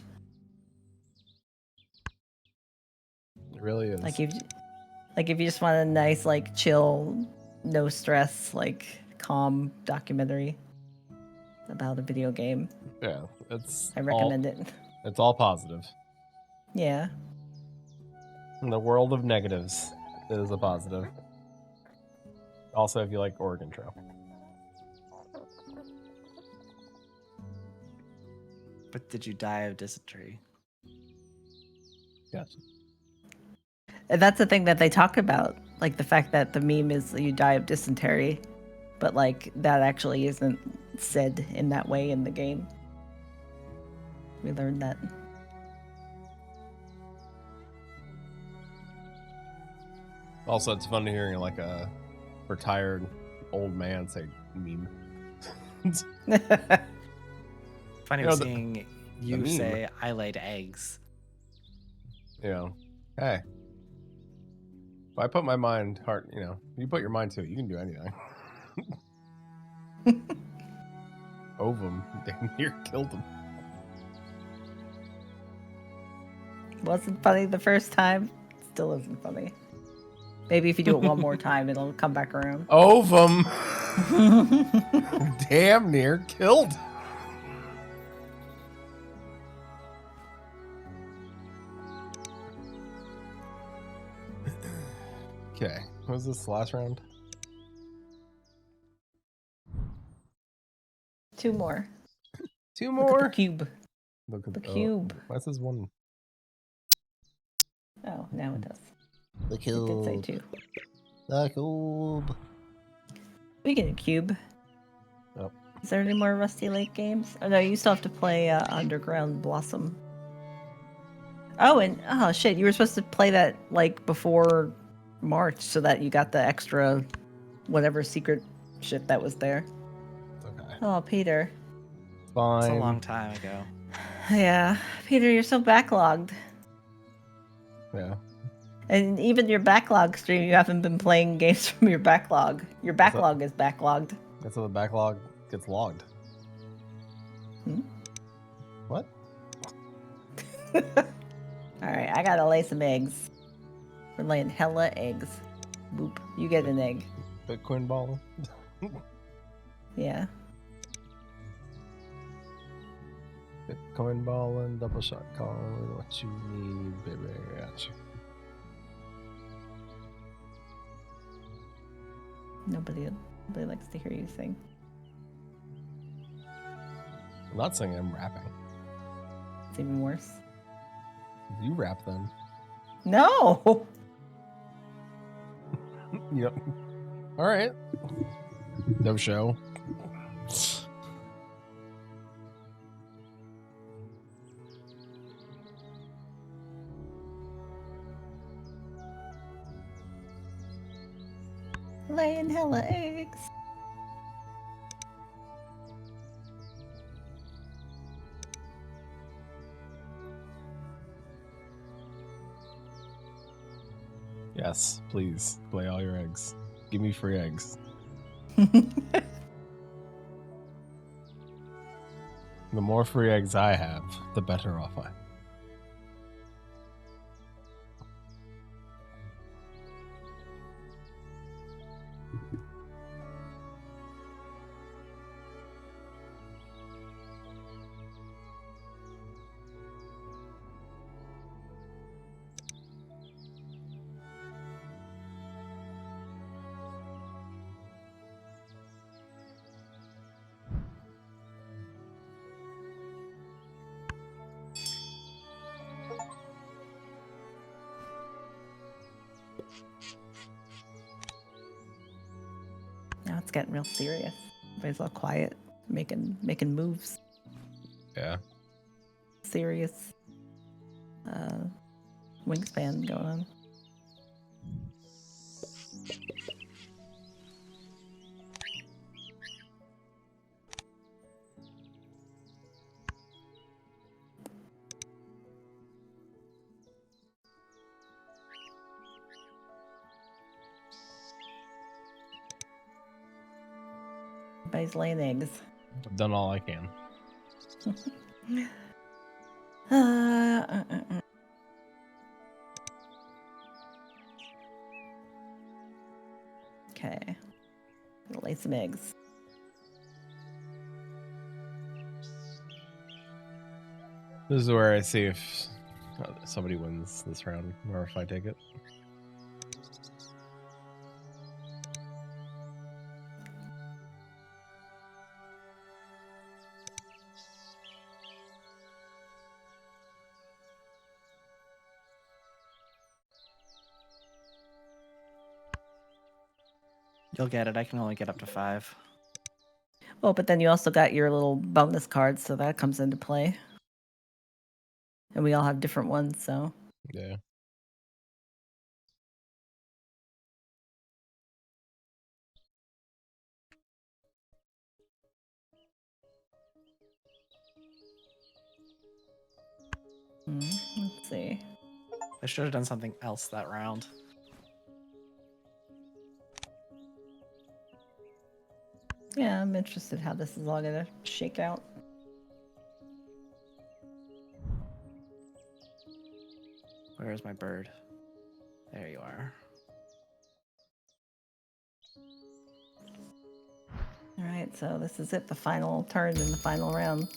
it really is. Like, if you just want a nice, like, chill, no stress, like, calm documentary about a video game, Yeah, it's I recommend it. It's all positive. Yeah. In the world of negatives, it is a positive. Also, if you like Oregon Trail. But did you die of dysentery? Gotcha. And that's the thing that they talk about. Like, the fact that the meme is you die of dysentery, but, like, that actually isn't said in that way in the game. We learned that. Also, it's fun hearing like a retired old man say meme. Funny You know, seeing you meme. say I laid eggs. You know, hey. If I put my mind, heart, you know, you put your mind to it, you can do anything. Ovum, damn near killed him. Wasn't funny the first time. Still isn't funny. Maybe if you do it one more time, it'll come back around. Ovum, damn near killed. Okay, what was this last round? 2 more. 2 Look more. at the cube. Look at The cube. Why is this one? Oh, now it does. The It did say 2. The cube. Speaking of cube, Oh. is there any more Rusty Lake games? Oh no, you still have to play Underground Blossom. Oh, and oh shit, you were supposed to play that like before March, so that you got the extra whatever secret shit that was there. Okay. Oh, Peter. Fine. It's a long time ago. Yeah, Peter, you're so backlogged. Yeah. And even your backlog stream, you haven't been playing games from your backlog. Your backlog is backlogged. That's how the backlog gets logged. Hmm? What? Alright, I gotta lay some eggs. We're laying hella eggs. Boop. You get an egg. Bitcoin ball. Yeah. Bitcoin ball and double shot call. What you need, baby. Gotcha. Nobody likes to hear you sing. I'm not singing, I'm rapping. It's even worse. You rap then. No! Yep. Alright. No show. Laying hella eggs. Yes, please. Lay all your eggs. Give me free eggs. The more free eggs I have, the better off I am. Now it's getting real serious. Everybody's all quiet, making moves. Yeah. Serious wingspan going on. Everybody's laying eggs. I've done all I can. Okay. Lay some eggs. This is where I see if somebody wins this round, or if I take it. You'll get it. I can only get up to 5. Well, but then you also got your little bonus cards, so that comes into play. And we all have different ones, so. Yeah. Let's see. I should have done something else that round. Yeah, I'm interested how this is all gonna shake out. Where is my bird? There you are. All right, so this is it, the final turn in the final round.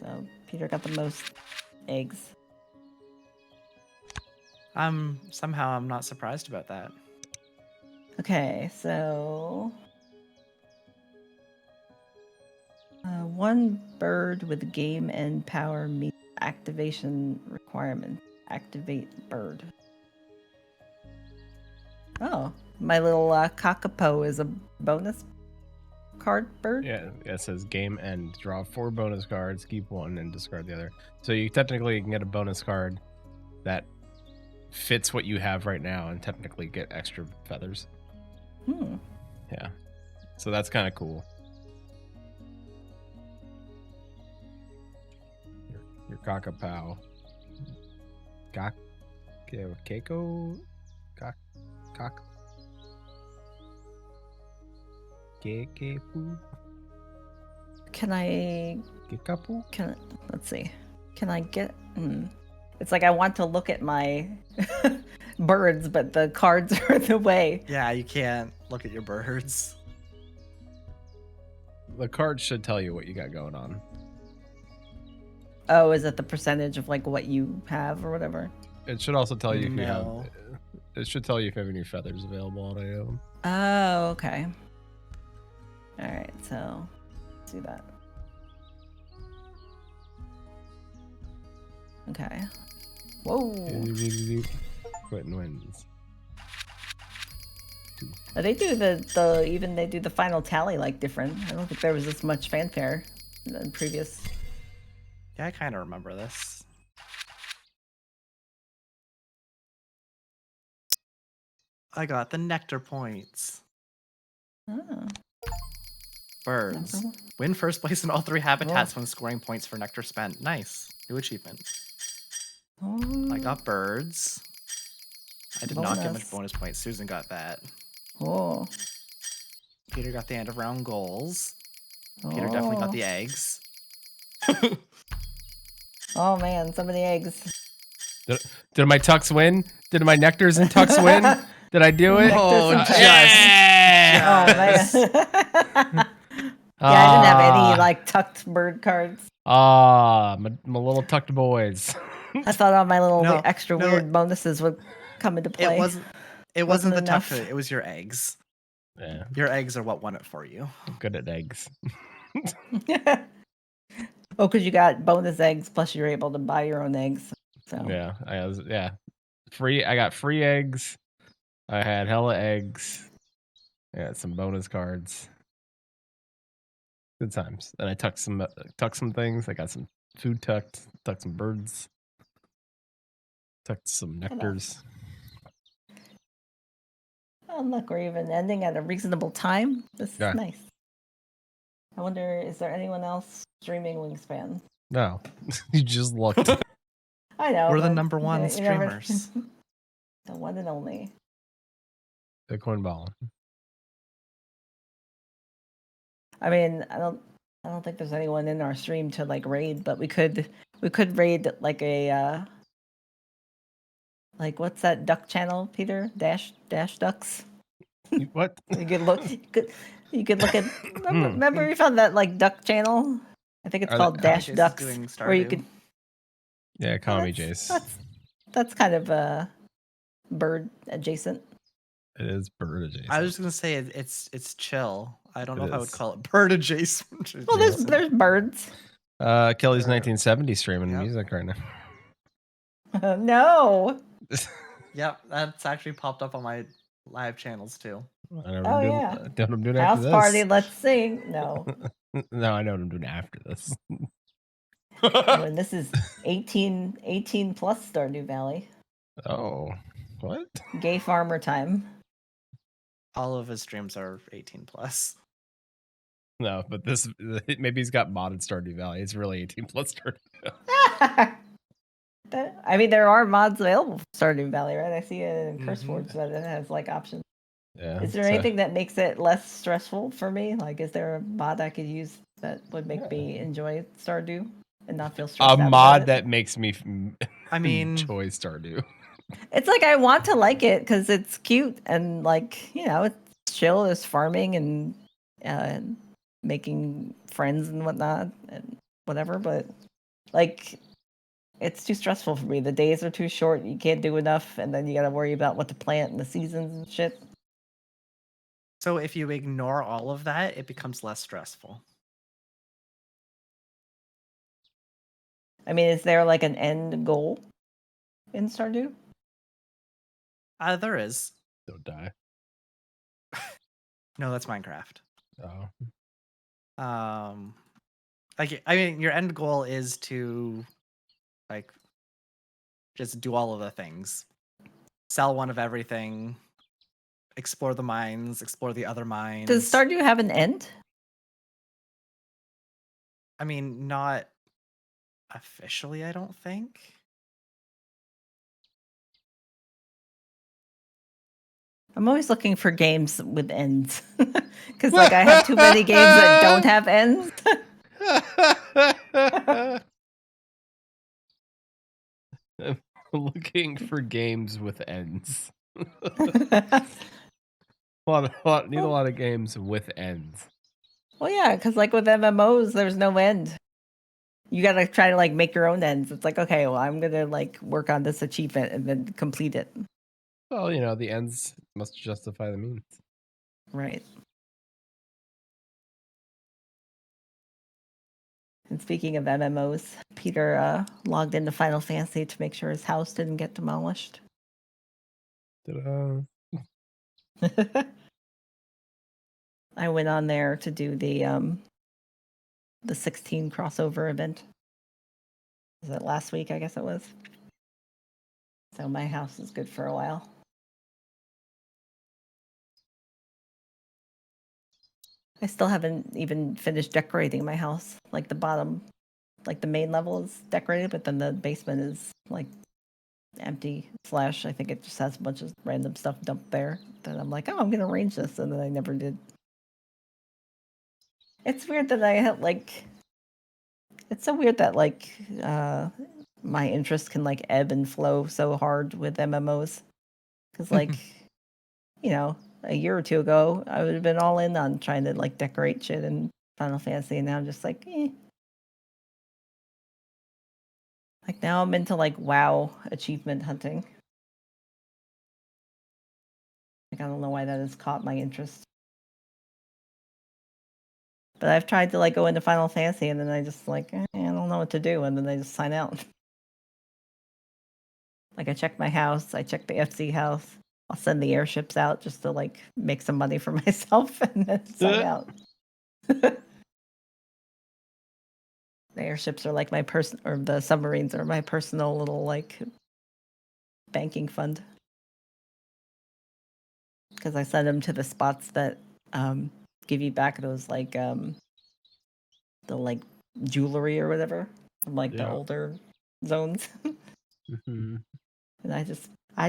So Peter got the most eggs. Somehow I'm not surprised about that. Okay, so one bird with game end power meets activation requirement. Activate bird. Oh, my little kakapo is a bonus card bird? Yeah, it says game end. Draw 4 bonus cards, keep 1, and discard the other. So you technically can get a bonus card that fits what you have right now and technically get extra feathers. Yeah. So that's kind of cool. Your kakapo. Keiko? Kak? Kekepu? Can I... Kikapu? Let's see. Can I get... It's like I want to look at my birds, but the cards are in the way. Yeah, you can't look at your birds. The card should tell you what you got going on. Oh, is it the percentage of like what you have or whatever? It should also tell you if you No. have... It should tell you if you have any feathers available on item. Oh, okay. All right, so let's do that. Okay. Whoa. Quentin wins. They do they do the final tally like different. I don't think there was this much fanfare than previous. Yeah, I kind of remember this. I got the nectar points. Oh. Birds. Number one. Win first place in all 3 habitats when scoring points for nectar spent. Nice. New achievement. Oh. I got birds. I did not get Bonus. much bonus points. Susan got that. Oh. Peter got the end of round goals. Peter definitely got the eggs. Oh man, so many eggs. Did my tucks win? Did my nectars and tucks win? Did I do it? Oh, Nectars and just. Oh man. Yeah, I didn't have any like tucked bird cards. My little tucked boys. I thought all my little No, extra no. weird bonuses would come into play. It wasn't the enough. tuck. It was your eggs. Yeah, Your eggs are what won it for you. I'm good at eggs. Oh, because you got bonus eggs, plus you're able to buy your own eggs. So Yeah, free. I got free eggs. I had hella eggs. I got some bonus cards. Good times. And I tucked some things. I got some food tucked some birds, tucked some nectars. Oh, look, we're even ending at a reasonable time. This is Yeah. nice. I wonder, is there anyone else streaming Wingspan? No, you just looked. I know. We're the but number one you never- streamers. The one and only. Bitcoin ball. I mean, I don't think there's anyone in our stream to like raid, but we could raid like a like what's that duck channel, Peter? Dash ducks. What? You could look. You could look at. Remember we found that like duck channel? I think it's Are called they- Dash Jace is Ducks, doing where you Stardew. could. Yeah, call me that's- Jace. That's kind of bird adjacent. It is bird adjacent. I was just gonna say it's chill. I don't know It if I would is. call it bird adjacent. Well, there's birds. Kelly's Or- 1970 streaming Yep. music right now. No. Yep, that's actually popped up on my live channels too. I know what Oh, I'm doing, yeah. I know what I'm doing House after this. party. Let's sing. No. No, I know what I'm doing after this. When this is 18 plus Stardew Valley. Oh, what? Gay farmer time. All of his streams are 18 plus. No, but this maybe he's got modded Stardew Valley. It's really 18 plus Stardew Valley. I mean, there are mods available for Stardew Valley, right? I see it in Mhm. CurseForge that it has like options. Yeah. Is there anything that makes it less stressful for me? Like, is there a mod I could use that would make me enjoy Stardew and not feel stressed a out about mod it? that makes me I mean, enjoy Stardew? It's like I want to like it because it's cute and like it's chill. It's farming and making friends and whatnot and whatever. But like, it's too stressful for me. The days are too short. You can't do enough, and then you got to worry about what to plant and the seasons and shit. so if you ignore all of that, it becomes less stressful. I mean, is there like an end goal in Stardew? There is. Don't die. No, that's Minecraft. Oh. Like I mean, your end goal is to like just do all of the things. Sell one of everything, explore the mines, explore the other mines. Does Stardew have an end? I mean, not officially, I don't think. I'm always looking for games with ends because like I have too many games that don't have ends. I'm looking for games with ends. Need a lot of games with ends. Well, yeah, because like with MMOs, there's no end. You gotta try to like make your own ends. It's like, okay, well, I'm gonna like work on this achievement and then complete it. Well, the ends must justify the means. Right. And speaking of MMOs, Peter logged into Final Fantasy to make sure his house didn't get demolished. Ta-da. I went on there to do the 16 crossover event. Was it last week? I guess it was. So my house is good for a while. I still haven't even finished decorating my house. Like the bottom, like the main level is decorated, but then the basement is like empty. / I think it just has a bunch of random stuff dumped there. That I'm like, oh, I'm gonna arrange this, and then I never did. It's weird that I had like. It's so weird that like my interest can like ebb and flow so hard with MMOs, because like a year or two ago I would have been all in on trying to like decorate shit in Final Fantasy, and now I'm just like, Like now I'm into like WoW achievement hunting. Like I don't know why that has caught my interest. But I've tried to like go into Final Fantasy and then I just like, I don't know what to do, and then I just sign out. Like I check my house, I check the FC house, I'll send the airships out just to like make some money for myself and then sign out. The airships are like my or the submarines are my personal little like banking fund. Because I send them to the spots that give you back those like the like jewelry or whatever from like the older zones. Mm-hmm. And I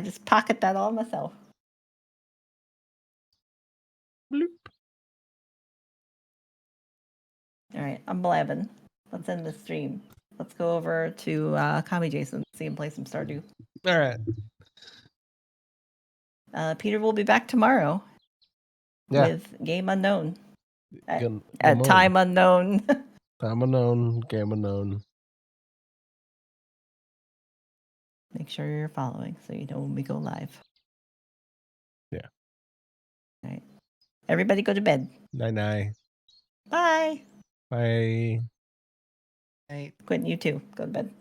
just pocket that all myself. Bloop. All right, I'm blabbing. Let's end the stream. Let's go over to Kami Jason, see him play some Stardew. All right. Peter will be back tomorrow with Game Unknown. At Time Unknown. Time unknown, game unknown. Make sure you're following so you know when we go live. Yeah. All right. Everybody go to bed. Night. Bye. Bye. Night. Quentin, you too. Go to bed.